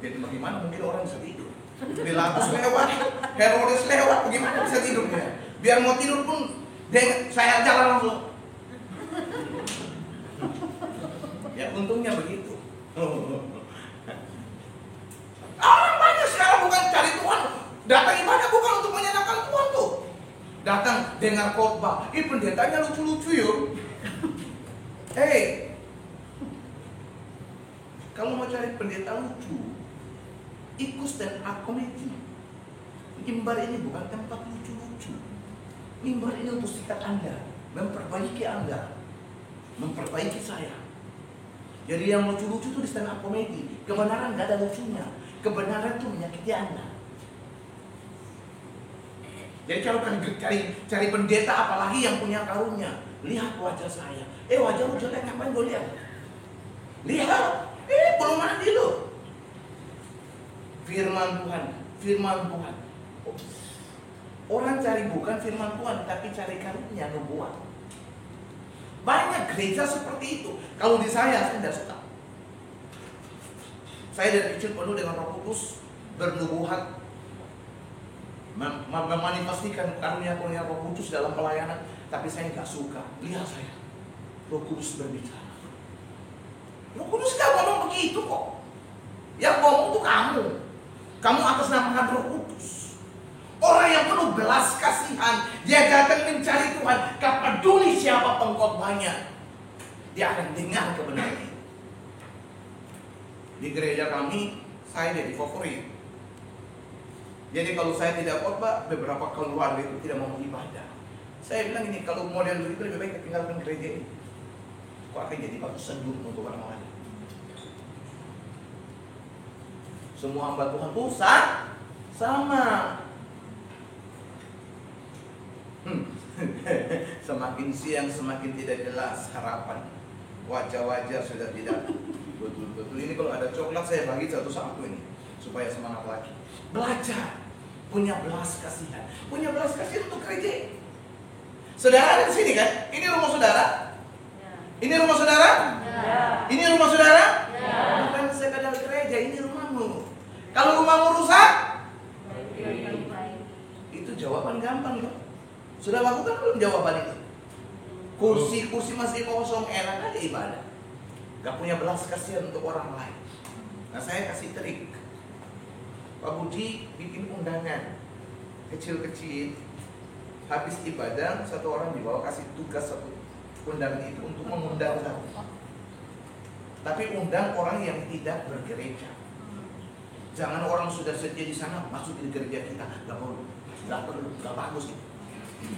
Jadi bagaimana mungkin orang bisa tidur? Pilatus lewat, Herodes lewat, bagaimana bisa tidurnya? Biar mau tidur pun, saya jalan langsung. Ya untungnya begitu. Orang banyak sekarang bukan cari Tuhan, datang ibadah bukan untuk menyenangkan Tuhan tuh. Datang dengar khotbah, pendetanya lucu-lucu yuk. Kalau mau cari pendeta lucu, ikut stand up comedy. Mimbar ini bukan tempat lucu-lucu. Mimbar ini untuk sikat Anda, memperbaiki Anda, memperbaiki saya. Jadi yang lucu-lucu itu di stand up comedy. Kebenaran gak ada lucunya. Kebenaran itu menyakiti Anda. Jadi kalau cari pendeta, apalagi yang punya karunia, lihat wajah saya. Wajahmu jelek, ngapain gue lihat? Lihat, belum mandi loh. Firman Tuhan. Orang cari bukan firman Tuhan, tapi cari karunia nubuat. Banyak gereja seperti itu. Kalau di saya tidak suka. Saya dari kecil penuh dengan Roh Kudus, bernubuat, memanifestasikan karunia-karunia Roh Kudus dalam pelayanan. Tapi saya nggak suka. Lihat saya, Roh Kudus berbicara. Roh Kudus nggak ngomong begitu kok. Yang ngomong itu kamu. Kamu atas namakan Roh Kudus. Orang yang penuh belas kasihan, dia datang mencari Tuhan. Gak peduli siapa pengkhotbahnya, dia akan dengar kebenaran. Di gereja kami, saya jadi favorit. Jadi kalau saya tidak khotbah, beberapa keluarga itu tidak mau ibadah. Saya bilang ini, kalau model begitu lebih baik tinggalkan gereja ini. Kok akan jadi batu sendur untuk orang lain. Semua hamba Tuhan pusat sama. Semakin siang semakin tidak jelas harapan. Wajah-wajah sudah tidak betul-betul. Ini kalau ada coklat saya bagi satu-satu ini supaya semangat lagi. Belajar, punya belas kasihan. Punya belas kasihan untuk gereja. Saudara ada di sini kan? Ini rumah saudara? Ini rumah saudara? Ini rumah saudara? Bukan sekadar gereja, ini rumahmu. Kalau rumahmu rusak, itu jawaban gampang loh. Sudah lakukan belum jawaban itu? Kursi masih kosong, enak aja ibadah. Gak punya belas kasihan untuk orang lain. Nah saya kasih trik. Pak Budi bikin undangan kecil-kecil. Habis ibadah, satu orang dibawa kasih tugas satu undangan itu untuk mengundang satu. Tapi undang orang yang tidak bergereja. Jangan orang sudah setia di sana masuk di gereja kita, gak perlu, gak bagus gitu.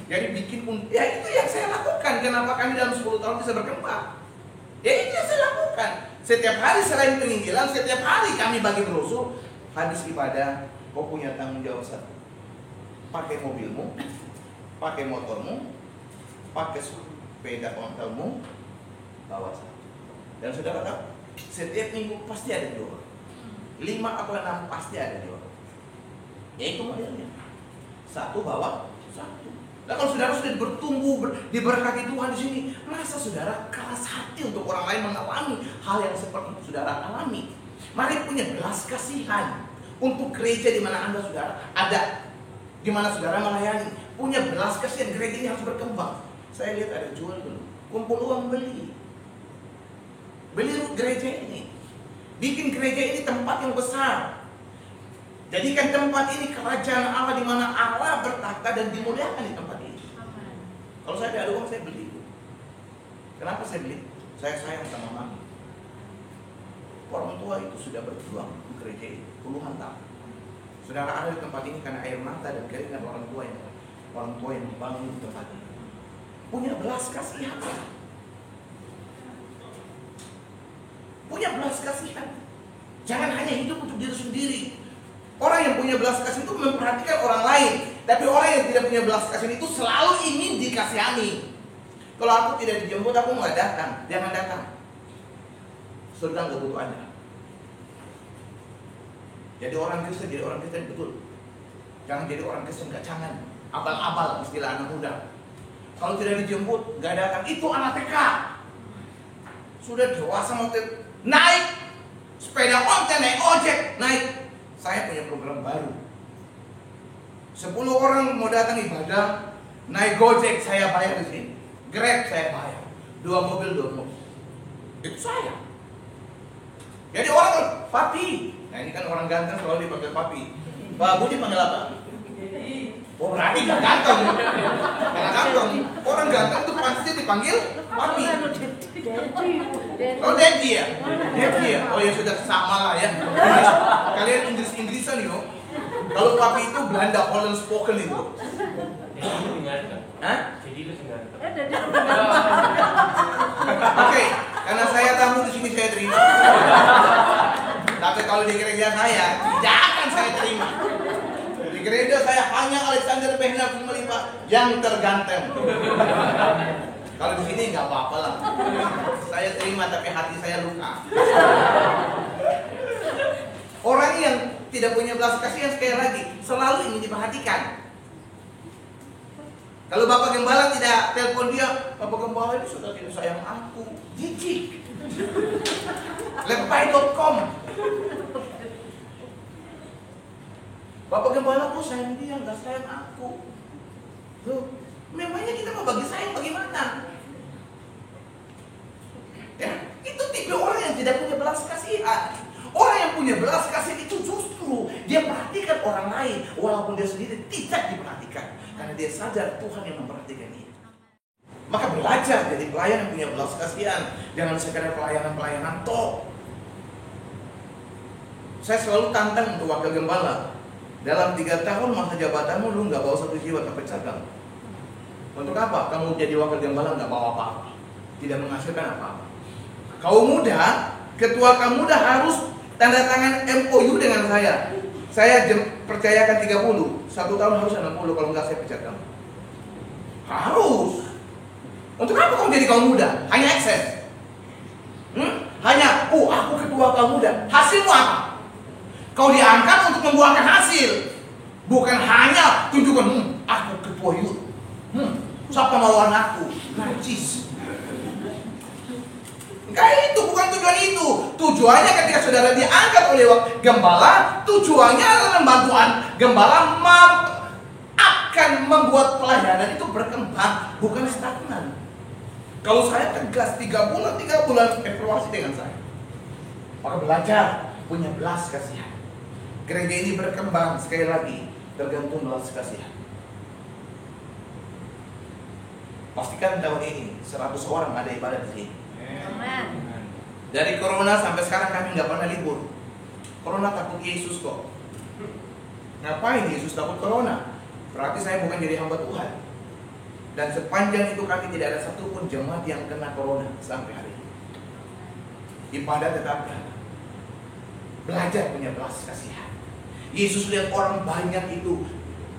Jadi bikin ya itu yang saya lakukan. Kenapa kami dalam 10 tahun bisa berkembang? Ya itu yang saya lakukan. Setiap hari selain peninggalan, setiap hari kami bagi brosur. Habis ibadah, kau punya tanggung jawab satu. Pakai mobilmu, pakai motormu, pakai sepeda ontelmu, bawa satu. Dan saudara tahu, setiap minggu pasti ada 2 orang. 5 atau 6 pasti ada 2 orang. Ya itu modelnya. Satu bawa satu. Nah kalau saudara sudah bertumbuh, diberkati Tuhan di sini, masa saudara keras hati untuk orang lain mengalami hal yang seperti saudara alami? Mari punya belas kasihan untuk gereja di mana Anda saudara ada, di mana saudara melayani. Punya belas kasihan, gereja ini harus berkembang. Saya lihat ada jual dulu, kumpul uang beli gereja ini, bikin gereja ini tempat yang besar. Jadikan tempat ini kerajaan Allah di mana Allah bertakhta dan dimuliakan di tempat ini. Kalau saya ada uang saya beli. Kenapa saya beli? Saya sayang sama mami. Orang tua itu sudah berjuang di gereja ini puluhan tahun. Saudara ada di tempat ini karena air mata dan keringat orang tua yang membangun tempat ini. Punya belas kasihan. Punya belas kasihan. Jangan hanya hidup untuk diri sendiri. Orang yang punya belas kasihan itu memperhatikan orang lain. Tapi orang yang tidak punya belas kasihan itu selalu ingin dikasihani. Kalau aku tidak dijemput, aku nggak datang. Jangan datang. Surga nggak butuh Anda. Jadi orang Kristen betul. Jangan jadi orang Kristen jangan. Abal-abal istilah anak muda. Kalau tidak dijemput, nggak datang. Itu anak TK. Sudah dewasa mau naik sepeda ontel, naik ojek, naik. Saya punya program baru. 10 orang mau datang ibadah, naik Gojek saya bayar di sini. Grab saya bayar. 2 mobil. Itu saya. Jadi orang papi. Nah ini kan orang ganteng selalu dipanggil papi. Pak Budi panggil apa? Oh berarti gak ganteng. Karena ganteng. Orang ganteng itu pasti dipanggil papi. Oh Daddy ya? Daddy ya? Oh ya sudah sama lah ya. Kalian Inggris-Inggrisan itu. Kalau papi itu Belanda, Holland spoken itu. Hah? Oke, karena saya tamu di sini saya terima. Tapi kalau di gereja saya tidak akan saya terima. Di gereja saya hanya Alexander Behna yang terganteng. Kalau di sini nggak apa-apa lah. Saya terima tapi hati saya luka. Orang yang tidak punya belas kasihan sekali lagi selalu ingin diperhatikan. Kalau Bapak Gembala tidak telepon dia, Bapak Gembala ini sudah tidak sayang aku. Jijik. Lepai.com. Bapak Gembala kok sayang dia, nggak sayang aku. Loh, memangnya kita mau bagi sayang bagaimana? Ya, itu tipe orang yang tidak punya belas kasihan. Orang yang punya belas kasihan itu justru dia perhatikan orang lain walaupun dia sendiri tidak diperhatikan karena dia sadar Tuhan yang memperhatikan dia. Maka belajar jadi pelayan yang punya belas kasihan, jangan sekadar pelayanan toh. Saya selalu tantang untuk wakil gembala. Dalam 3 tahun masa jabatanmu lu nggak bawa 1 jiwa terpecah kamu. Untuk apa? Kamu jadi wakil gembala nggak bawa apa-apa, tidak menghasilkan apa-apa. Kau muda, ketua kamu muda harus tanda tangan MOU dengan saya. Saya percayakan 30, 1 tahun harus 60, kalau enggak saya pecat kamu. Harus. Untuk apa kamu jadi kaum muda? Hanya ekses. Hanya, aku ketua kaum muda. Hasilmu apa? Kau diangkat untuk membuahkan hasil. Bukan hanya tunjukkan, aku ketua youth. Siapa mau anakku? Najis. Enggak, itu bukan tujuan itu. Tujuannya ketika saudara diangkat oleh gembala, tujuannya adalah membantu gembala akan membuat pelayanan itu berkembang, bukan stagnan. Kalau saya tegas 3 bulan evaluasi dengan saya. Maka belajar punya belas kasihan. Gereja ini berkembang sekali lagi tergantung belas kasihan. Pastikan tahun ini 100 orang ada ibadah di sini. Dari corona sampai sekarang kami nggak pernah libur. Corona takut Yesus kok. Ngapain Yesus takut corona? Berarti saya bukan jadi hamba Tuhan. Dan sepanjang itu kami tidak ada satupun jemaat yang kena corona sampai hari ini. Ibadah tetap berada. Belajar punya belas kasihan. Yesus lihat orang banyak itu,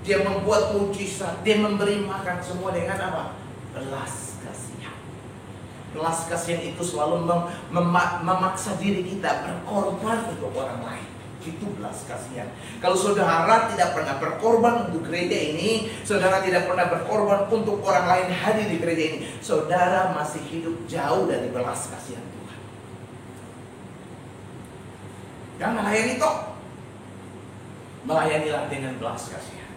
dia membuat mujizat, dia memberi makan semua dengan apa? Belas kasihan. Belas kasihan itu selalu memaksa diri kita berkorban untuk orang lain. Itu belas kasihan. Kalau saudara tidak pernah berkorban untuk gereja ini, saudara tidak pernah berkorban untuk orang lain hadir di gereja ini, saudara masih hidup jauh dari belas kasihan Tuhan. Jangan melayani toh. Melayanilah dengan belas kasihan.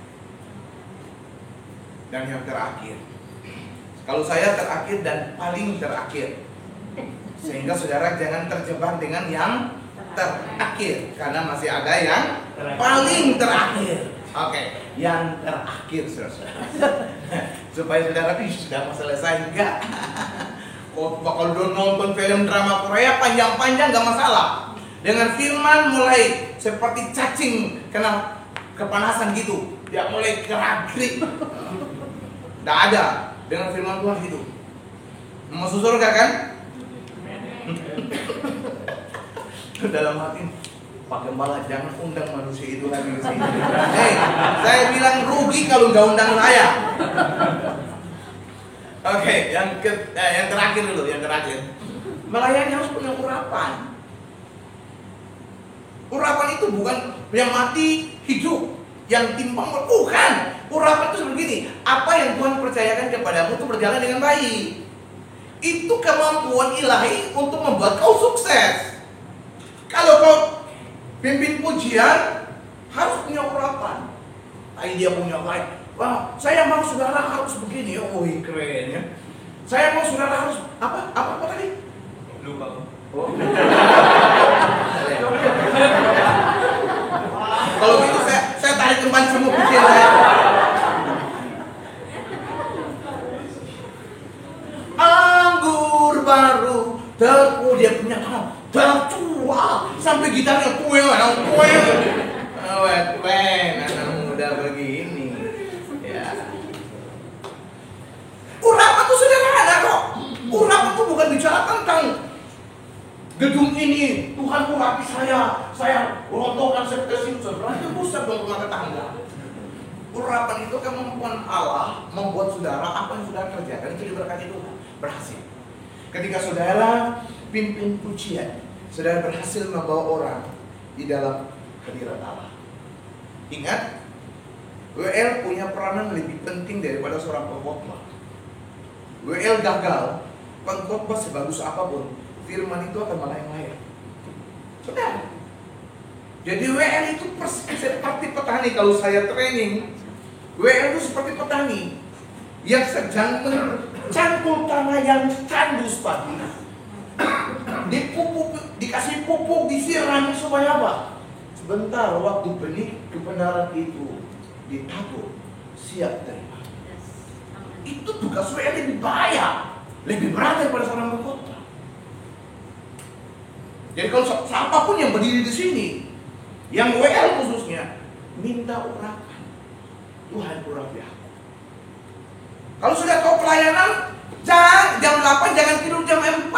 Dan yang terakhir, kalau saya terakhir dan paling terakhir, sehingga saudara jangan terjebak dengan yang terakhir, karena masih ada yang paling terakhir. Oke, yang terakhir saudara. Supaya saudara sudah mau selesai enggak? Kok bakal nonton film drama Korea panjang-panjang enggak masalah. Dengan firman mulai seperti cacing kena kepanasan gitu, dia mulai gerak-gerik. Enggak ada. Dengan firman Tuhan gitu. Masuk surga kan? Dalam hati, Pak Gembala jangan undang manusia itu lagi ke sini. Hei, saya bilang rugi kalau nggak undang saya. Oke, yang terakhir dulu, yang terakhir. Melayani harus punya urapan. Urapan itu bukan yang mati hidup, yang timpang bukan. Urapan itu seperti ini. Apa yang Tuhan percayakan kepadamu itu berjalan dengan baik. Itu kemampuan ilahi untuk membuat kau sukses. Kalau kau pimpin pujian, harus punya urapan. Tapi dia punya baik. Wah, saya mau saudara harus begini. Oh, keren ya. Saya mau saudara harus apa tadi? Lupa. Oh. Kalau gitu saya tarik kembali semua pujian saya. Anggur baru dia punya tangan tertua sampai gitarnya anak muda begini ya. Urapan itu sederhana kok. Urapan itu bukan bicara tentang gedung ini Tuhan urapi saya rontokan seperti saudara itu pusat dong rumah tetangga. Urapan itu kemampuan Allah membuat saudara apa yang saudara kerjakan itu diberkati Tuhan berhasil. Ketika saudara pimpin pujian, saudara berhasil membawa orang di dalam hadirat Allah. Ingat, WL punya peranan lebih penting daripada seorang pengkhotbah. WL gagal, pengkhotbah sebagus apapun, firman itu akan melayang-layang. Sudah. Jadi WL itu seperti petani. Kalau saya training, WL itu seperti petani yang sedang mencangkul tanah yang tandus padi. Dikasih pupuk, disiram supaya apa? Sebentar waktu benih kebenaran itu ditabur, siap terima. Itu tugas WL lebih bahaya, lebih berat daripada seorang pengkhotbah. Jadi kalau siapapun yang berdiri di sini, yang WL khususnya, minta urapan. Tuhan urapi aku. Kalau sudah kau pelayanan, jangan jam 8 jangan tidur jam 4.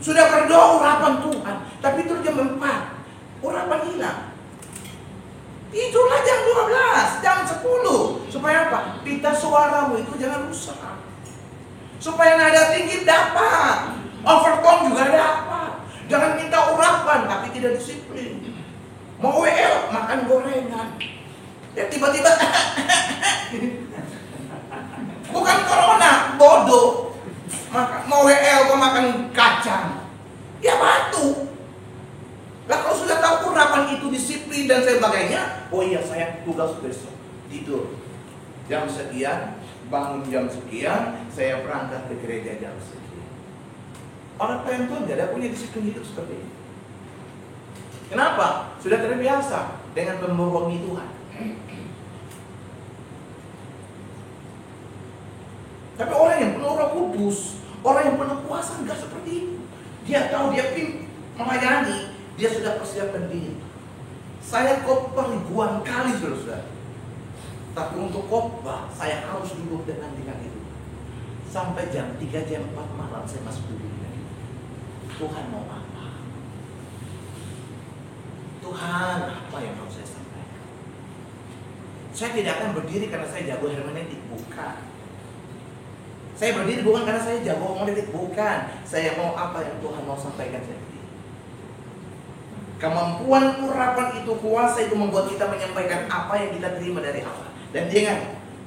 Sudah berdoa urapan Tuhan, tapi tidur jam 4. Urapan hilang. Tidurlah jam 12, jam 10. Supaya apa? Pita suaramu itu jangan rusak. Supaya nada tinggi dapat, overtone juga dapat. Jangan minta urapan tapi tidak disiplin. Mau WL makan gorengan. Ya tiba-tiba sebagainya. Oh iya, saya tugas besok tidur jam sekian, bangun jam sekian, saya berangkat ke gereja jam sekian. Orang pelayan Tuhan tidak ada punya disiplin hidup seperti ini. Kenapa? Sudah terbiasa dengan membohongi Tuhan. Tapi orang yang penuh Roh Kudus, orang yang penuh kuasa enggak seperti itu. Dia tahu dia melayani, dia sudah persiapkan diri. Saya khotbah ribuan kali saudara. Tapi untuk khotbah saya harus duduk dengan itu. Sampai jam 3, jam 4 malam saya masih duduk dengan itu. Tuhan mau apa? Tuhan, apa yang harus saya sampaikan? Saya tidak akan berdiri karena saya jago hermeneutik, bukan. Saya berdiri bukan karena saya jago hermeneutik, bukan. Saya mau apa yang Tuhan mau sampaikan, saya berdiri. Kemampuan urapan itu, kuasa itu membuat kita menyampaikan apa yang kita terima dari Allah. Dan jangan,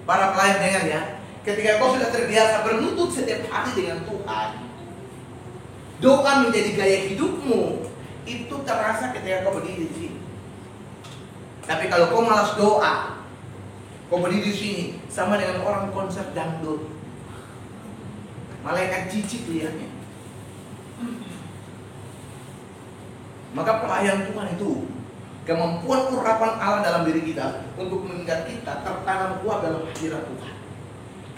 para pelayan dengar ya, ketika kau sudah terbiasa berlutut setiap hari dengan Tuhan, doa menjadi gaya hidupmu, itu terasa ketika kau berdiri di sini. Tapi kalau kau malas doa, kau berdiri di sini sama dengan orang konser dangdut. Malaikat cicik lihatnya. Maka pelayan Tuhan itu, kemampuan urapan Allah dalam diri kita untuk mengingat kita tertanam kuat dalam hadirat Tuhan.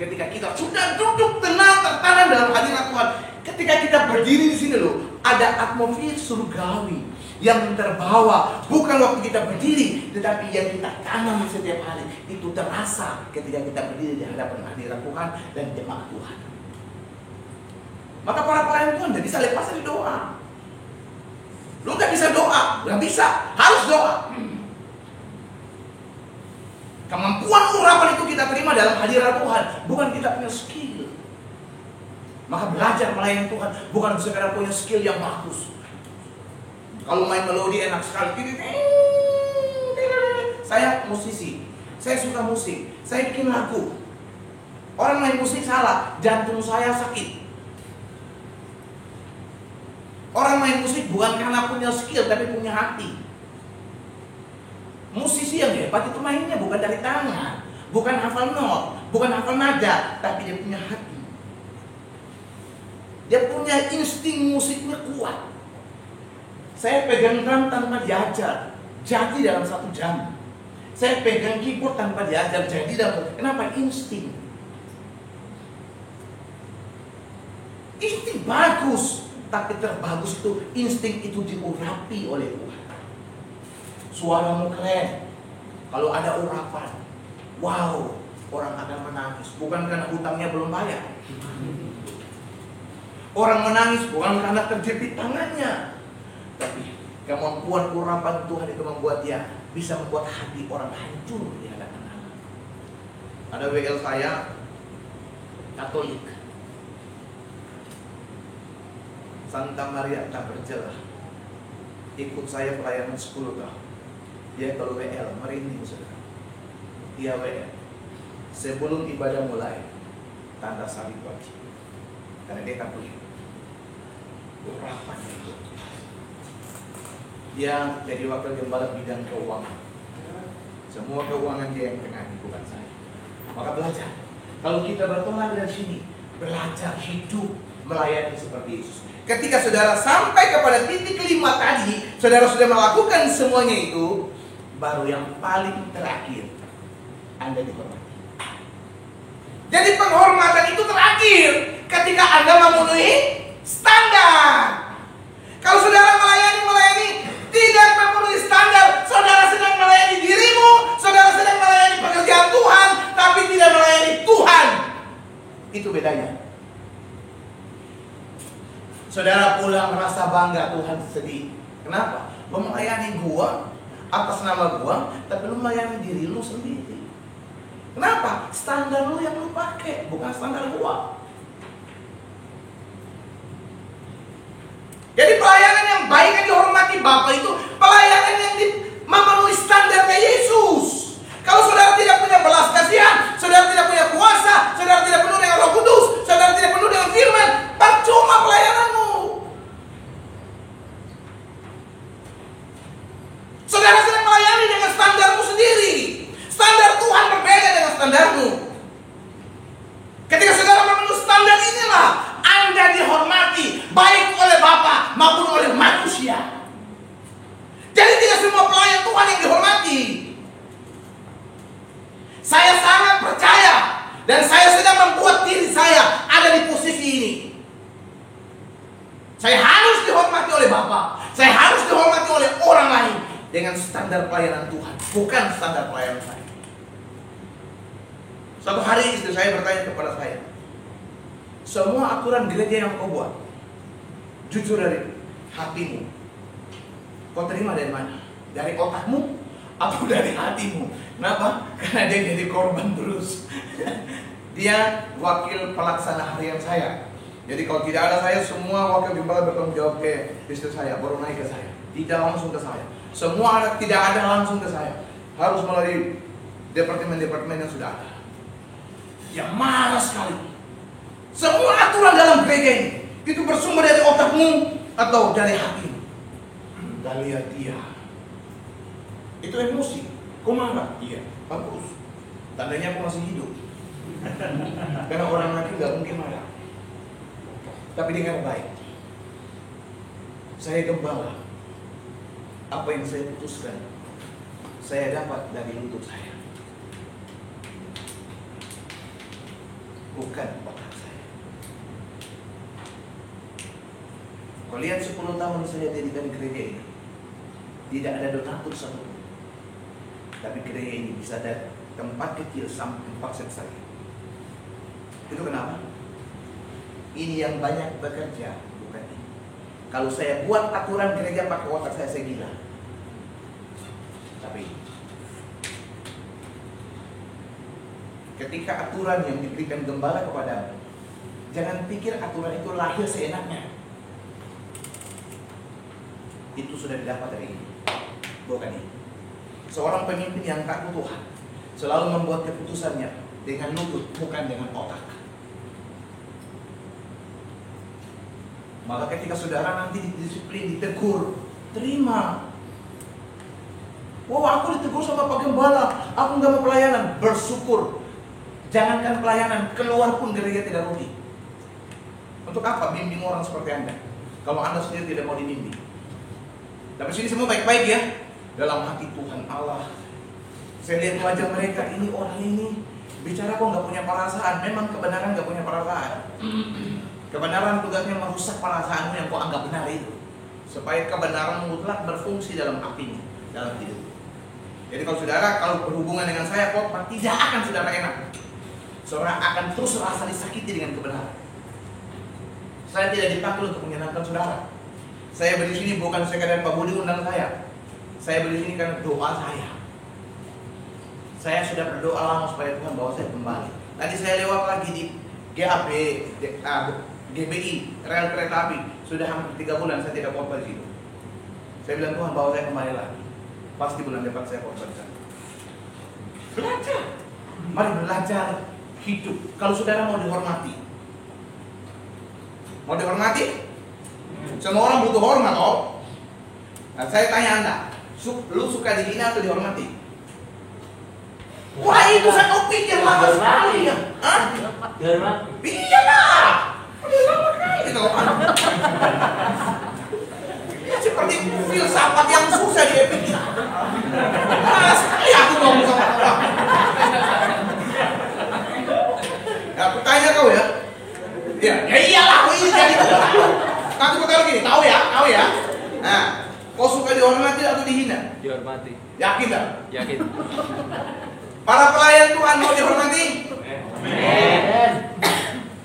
Ketika kita sudah duduk tenang tertanam dalam hadirat Tuhan, ketika kita berdiri di sini loh, ada atmosfer surgawi yang terbawa. Bukan waktu kita berdiri, tetapi yang kita tanam setiap hari itu terasa ketika kita berdiri di hadapan hadirat Tuhan dan jemaat Tuhan. Maka para pelayan Tuhan tidak bisa lepas dari doa. Lu gak bisa doa, gak bisa, harus doa. Kemampuan urapan itu kita terima dalam hadirat Tuhan, bukan kita punya skill. Maka belajar melayani Tuhan bukan sekedar punya skill yang bagus. Kalau main melodi enak sekali. Saya musisi, saya suka musik, saya bikin lagu. Orang main musik salah, jantung saya sakit. Orang main musik bukan karena punya skill, tapi punya hati. Musisi yang hebat itu mainnya bukan dari tangan, bukan hafal not, bukan hafal nada, tapi dia punya hati. Dia punya insting musiknya kuat. Saya pegang drum tanpa diajar, jadi dalam 1 jam. Saya pegang keyboard tanpa diajar, jadi dalam. Kenapa? Insting. Insting bagus. Tapi terbagus itu insting itu diurapi oleh Tuhan. Suaramu keren. Kalau ada urapan, wow, orang akan menangis. Bukan karena hutangnya belum bayar. Orang menangis bukan karena terjepit tangannya, tapi kemampuan urapan Tuhan itu membuat dia bisa membuat hati orang hancur di hadapan Allah. Ada WL saya Katolik, Santa Maria tak bercelah, ikut saya pelayanan 10 tahun. Dia kalau WL merinding saudara. Dia WL sebelum ibadah mulai tanda salib wajib, karena dia Katolik. Urapan itu. Dia jadi wakil gembala bidang keuangan. Semua keuangan dia yang tengah, bukan saya. Maka belajar. Kalau kita bertolak dari sini, belajar hidup melayani seperti Yesus. Ketika saudara sampai kepada titik kelima tadi, saudara sudah melakukan semuanya itu, baru yang paling terakhir, Anda dihormati. Jadi penghormatan itu terakhir ketika Anda memenuhi standar. Kalau saudara melayani tidak memenuhi standar, saudara sedang melayani dirimu, saudara sedang melayani pekerjaan Tuhan, tapi tidak melayani Tuhan. Itu bedanya. Saudara pulang merasa bangga, Tuhan sedih. Kenapa? Lu melayani gua atas nama gua, tapi lu melayani diri lu sendiri. Kenapa? Standar lu yang lu pakai, bukan standar gua. Jadi pelayanan yang baik yang dihormati Bapa itu pelayanan yang memenuhi standarnya Yesus. Kalau saudara tidak punya belas kasihan, saudara tidak punya kuasa, saudara tidak penuh dengan Roh Kudus, saudara tidak penuh dengan firman, percuma pelayananmu. Saudara sedang melayani dengan dengan standar pelayanan Tuhan, bukan standar pelayanan saya. Suatu hari istri saya bertanya kepada saya, semua aturan gereja yang kau buat, jujur dari hatimu, kau terima dari mana? Dari otakmu atau dari hatimu? Kenapa? Karena dia jadi korban terus. Dia wakil pelaksana harian saya. Jadi kalau tidak ada saya, semua wakil gembala bertanggung jawab ke istri saya, baru naik ke saya. Tidak langsung ke saya. Semua tidak ada langsung ke saya. Harus melalui departemen-departemen yang sudah ada. Dia marah sekali. Semua aturan dalam gereja ini itu bersumber dari otakmu atau dari hatimu. Dan lihat dia. Itu emosi. Kau marah? Iya. Bagus. Tandanya aku masih hidup. Karena orang laki nggak mungkin marah. Tapi dengan baik. Saya gembala. Apa yang saya putuskan, saya dapat dari lutut saya. Bukan otak saya. Kau lihat 10 tahun saya dirikan gereja ini, tidak ada donatur satupun. Tapi gereja ini bisa ada tempat kecil sampai 4 set saja. Itu kenapa? Ini yang banyak bekerja, bukan ini. Kalau saya buat aturan gereja pakai otak saya gila. Tapi ketika aturan yang diberikan gembala kepadamu, jangan pikir aturan itu lahir seenaknya. Itu sudah didapat dari ini, bukan ini. Seorang pemimpin yang takut Tuhan selalu membuat keputusannya dengan lutut, bukan dengan otak. Maka ketika saudara nanti didisiplin, ditegur, terima. Wah, aku ditegur sama Pak Gembala, aku nggak mau pelayanan. Bersyukur. Jangankan pelayanan, keluar pun gereja tidak rugi. Untuk apa bimbing orang seperti Anda kalau Anda sendiri tidak mau dibimbing? Tapi sini semua baik-baik ya. Dalam hati Tuhan Allah, saya lihat wajah mereka, ini orang ini bicara kok nggak punya perasaan. Memang kebenaran nggak punya perasaan. Kebenaran tugasnya merusak perasaanmu yang kau anggap benar itu, supaya kebenaran mutlak berfungsi dalam hatimu, dalam hidup. Jadi kalau berhubungan dengan saya, kok tidak akan saudara enak. Saudara akan terus rasa disakiti dengan kebenaran. Saya tidak dipanggil untuk menyenangkan saudara. Saya berdiri sini bukan sekadar Pak Budi undang saya. Saya berdiri sini karena doa saya. Saya sudah berdoa lama supaya Tuhan bawa saya kembali. Tadi saya lewat lagi di GAP, GBI, rel kereta api. Sudah hampir 3 bulan saya tidak khotbah di situ. Saya bilang Tuhan bawa saya kembali lagi. Pasti bulan depan saya khotbah di sana. Belajar. Mari belajar hidup. Kalau saudara mau dihormati. Mau dihormati? Semua orang butuh hormat, oh. Nah, saya tanya Anda, lu suka dihina atau dihormati? Wah, itu saya pikir lama sekali ya. Hah? Dihormati? Iya lah. Udah lama kali kalau ya, seperti filsafat yang susah dia pikir. Nah, sekali aku ngomong sama orang. Ya, aku tanya kau ya. Ya iyalah, aku ini jadi nanti kau tahu gini, tahu ya. Nah, kau suka dihormati atau dihina? Dihormati. Yakin tak? Yakin. Para pelayan Tuhan mau dihormati? Amin.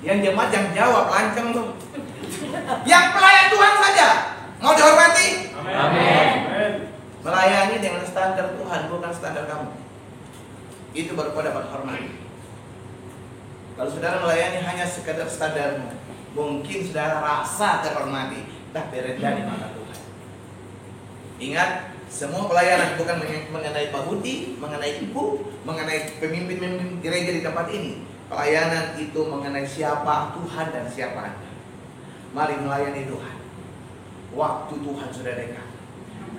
Yang jemaat yang jawab lancang tuh. Yang pelayan Tuhan saja mau dihormati? Amin. Melayani dengan standar Tuhan, bukan standar kamu. Itu baru kau dapat hormat. Kalau saudara melayani hanya sekadar standarmu, mungkin saudara rasa terhormati, tapi rendah di mata Tuhan. Ingat, semua pelayanan bukan mengenai Pak Budi, mengenai ibu, mengenai pemimpin-pemimpin gereja di tempat ini. Pelayanan itu mengenai siapa Tuhan dan siapa Anda. Mari melayani Tuhan. Waktu Tuhan sudah dekat.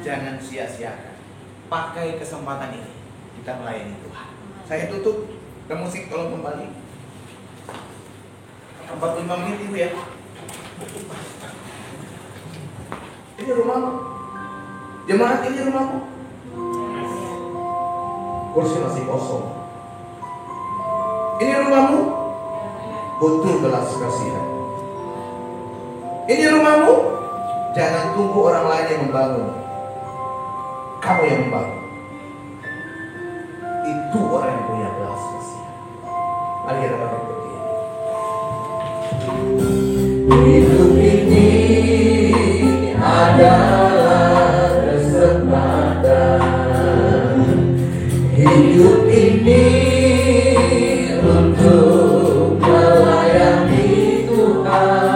Jangan sia-siakan. Pakai kesempatan ini. Kita melayani Tuhan. Saya tutup. Ke musik tolong kembali. 45 menit Ibu ya. Ini rumahmu. Jemaat ini rumahmu. Kursi masih kosong. Ini rumahmu. Butuh belas kasihan. Ini rumahmu. Jangan tunggu orang lain yang membangun. kamu yang membangun. Itu orang yang punya belas kasihan. Mari kita bangkit berdiri. Hidup ini adalah kesempatan. Hidup ini untuk melayani Tuhan.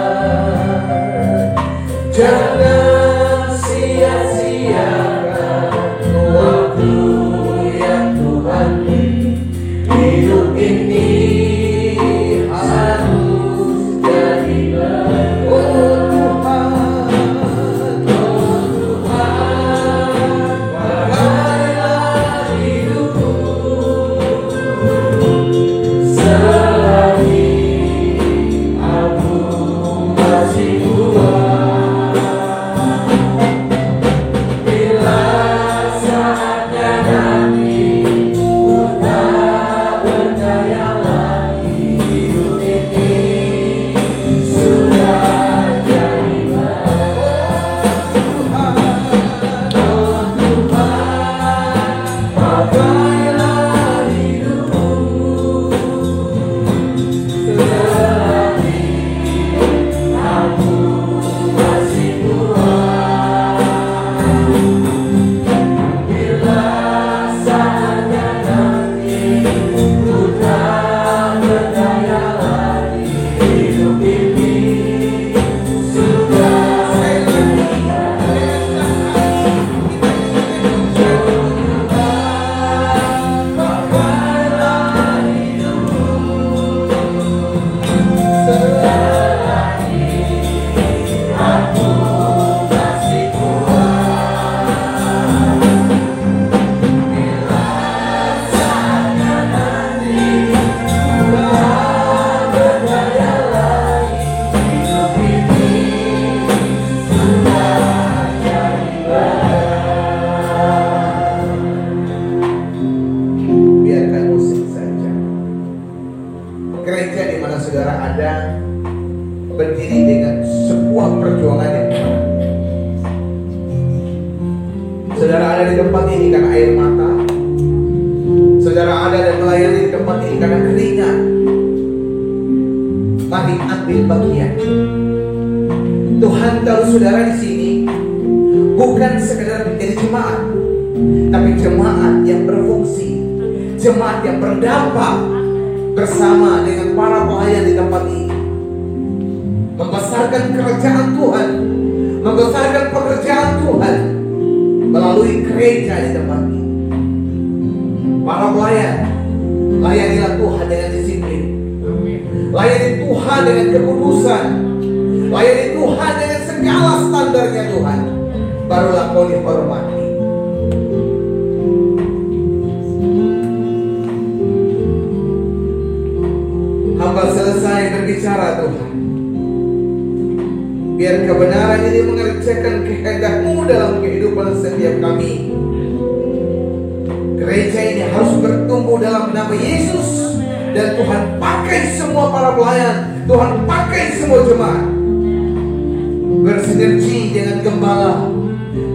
Jangan sia-siakan waktu yang Tuhan beri. Hidup ini harus jadi berkat. Oh Tuhan, pakailah hidupku selagi aku masih kuat. Bila saatnya nanti ku tak berdaya lagi, hidup ini sudah jadi berkat. Oh Tuhan, pakailah hidupku selagi aku masih kuat. Bila saatnya nanti ku tak berdaya lagi, hidup ini sudah jadi pakailah hidupku selagi aku masih kuat. Bila saatnya nanti ku tak berdaya lagi, hidup ini sudah jadi berkat. Biarkan musik saja. Gereja di mana saudara ada berdiri dengan sebuah perjuangan yang berat. Saudara ada di tempat ini karena air mata. Saudara ada dan melayani di tempat ini karena keringat. Mari ambil bagian. Tuhan tahu saudara di sini bukan sekedar menjadi jemaat, tapi jemaat yang berfungsi, jemaat yang berdampak bersama dengan para pelayan di tempat ini, membesarkan kerajaan Tuhan, membesarkan pekerjaan Tuhan melalui gereja di tempat ini. Para pelayan, layanilah Tuhan dengan disiplin, layani Tuhan dengan kekudusan, layani Tuhan dengan segala standarnya Tuhan, barulah kau dihormati. Hamba selesai berbicara Tuhan. Biar kebenaran ini mengerjakan kehendak-Mu dalam kehidupan setiap kami. Gereja ini harus bertumbuh dalam nama Yesus. Dan Tuhan pakai semua para pelayan, Tuhan pakai semua jemaat, bersinergi dengan gembala,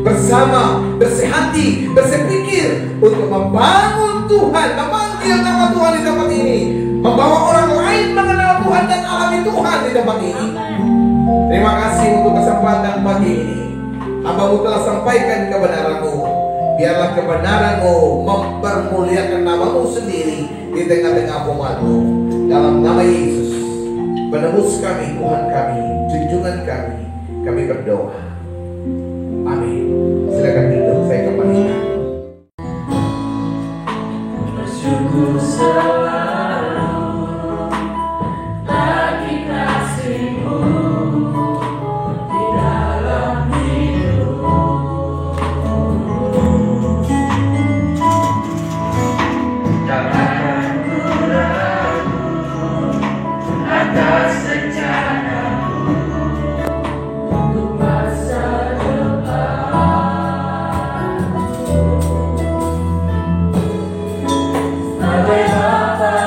bersama, bersehati, bersepikir untuk membangun Tuhan, memanggil nama Tuhan di tempat ini, membawa orang lain mengenal Tuhan dan alami Tuhan di tempat ini. Terima kasih untuk kesempatan pagi ini. Hamba-Mu telah sampaikan kebenaran-Mu. Biarlah kebenaran-Mu mempermuliakan nama-Mu sendiri di tengah-tengah umat-Mu. Dalam nama Yesus, penebus kami, Tuhan kami, junjungan kami berdoa. Amin. Silakan duduk, saya kembalikan. Bersyukur selalu bagi kasih-Mu di dalam hidup. Takkan ku ragu atas rencana-Mu untuk masa depan. Sebagai Bapa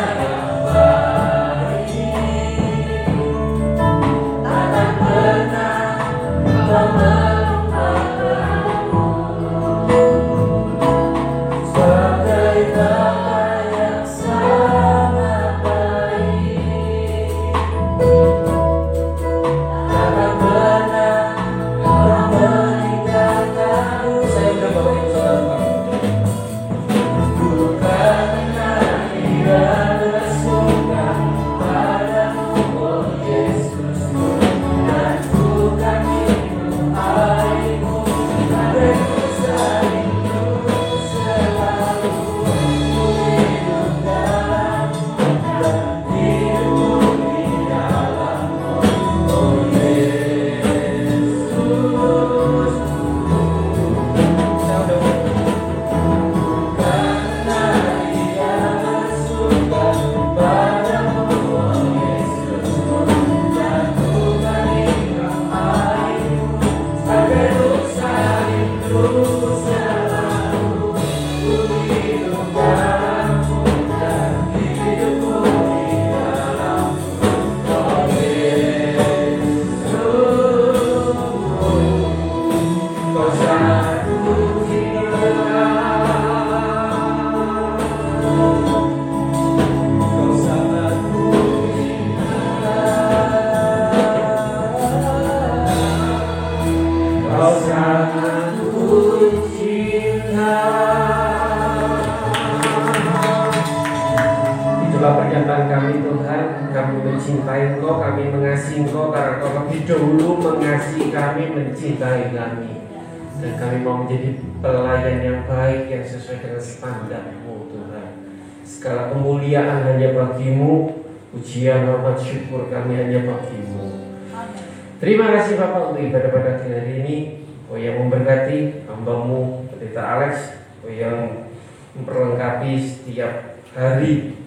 kami Tuhan, kami mencintai Engkau, kami mengasihi Engkau karena Engkau lebih dahulu mengasihi kami, mencintai kami. Dan kami mau menjadi pelayan yang baik yang sesuai dengan standar-Mu Tuhan. Segala kemuliaan hanya bagi-Mu, pujian, hormat, syukur kami hanya bagi-Mu. Terima kasih Bapak untuk ibadah pada hari ini. Kau yang memberkati hamba-Mu Pendeta Alex, Kau yang memperlengkapi setiap hari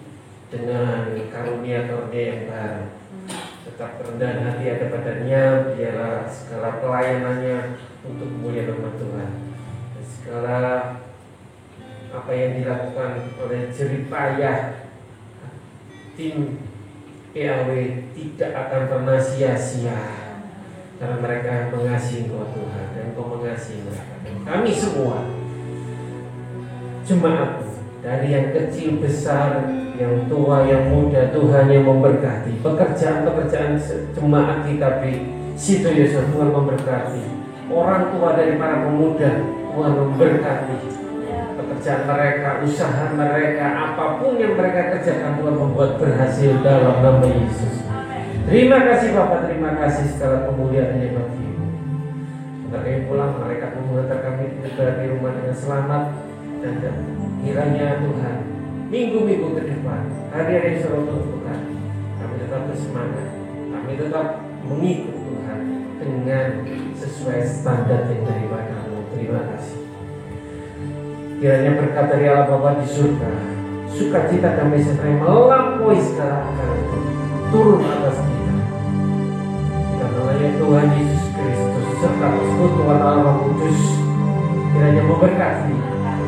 dengan karunia-karunia yang baru. Tetap kerendahan hati ada padanya, biarlah segala pelayanannya untuk kemuliaan nama Tuhan. Dan segala apa yang dilakukan oleh jeripayah tim PAW tidak akan pernah sia-sia, karena mereka mengasihi Engkau Tuhan, dan Engkau mengasihi mereka. Dan kami semua jemaat, dari yang kecil besar, yang tua yang muda, Tuhan yang memberkati. Pekerjaan-pekerjaan jemaat GKP Sitoyoso, Tuhan memberkati. Orang tua dari para pemuda, Tuhan memberkati. Pekerjaan mereka, usaha mereka, apapun yang mereka kerjakan, Tuhan membuat berhasil dalam nama Yesus. Terima kasih Bapak, terima kasih segala kemuliaan-Nya bagi-Mu. Sebentar kami pulang, malaikat mengantar kami tiba di rumah dengan selamat. Dan kiranya Tuhan, minggu-minggu ke depan, hari-hari seru Tuhan, kami tetap bersemangat, kami tetap mengikut Tuhan dengan sesuai standar yang daripada-Mu. Terima kasih. Kiranya berkat dari Allah Bapa di surga, sukacita kami sebenarnya melampaui segala akal, turun atas kita. Kita melayani Tuhan Yesus Kristus serta persekutuan Allah Kudus, kiranya memberkati,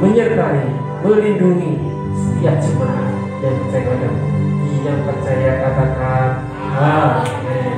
menyertai, melindungi setiap jemaat yang percaya padamu. Yang percaya katakan amin.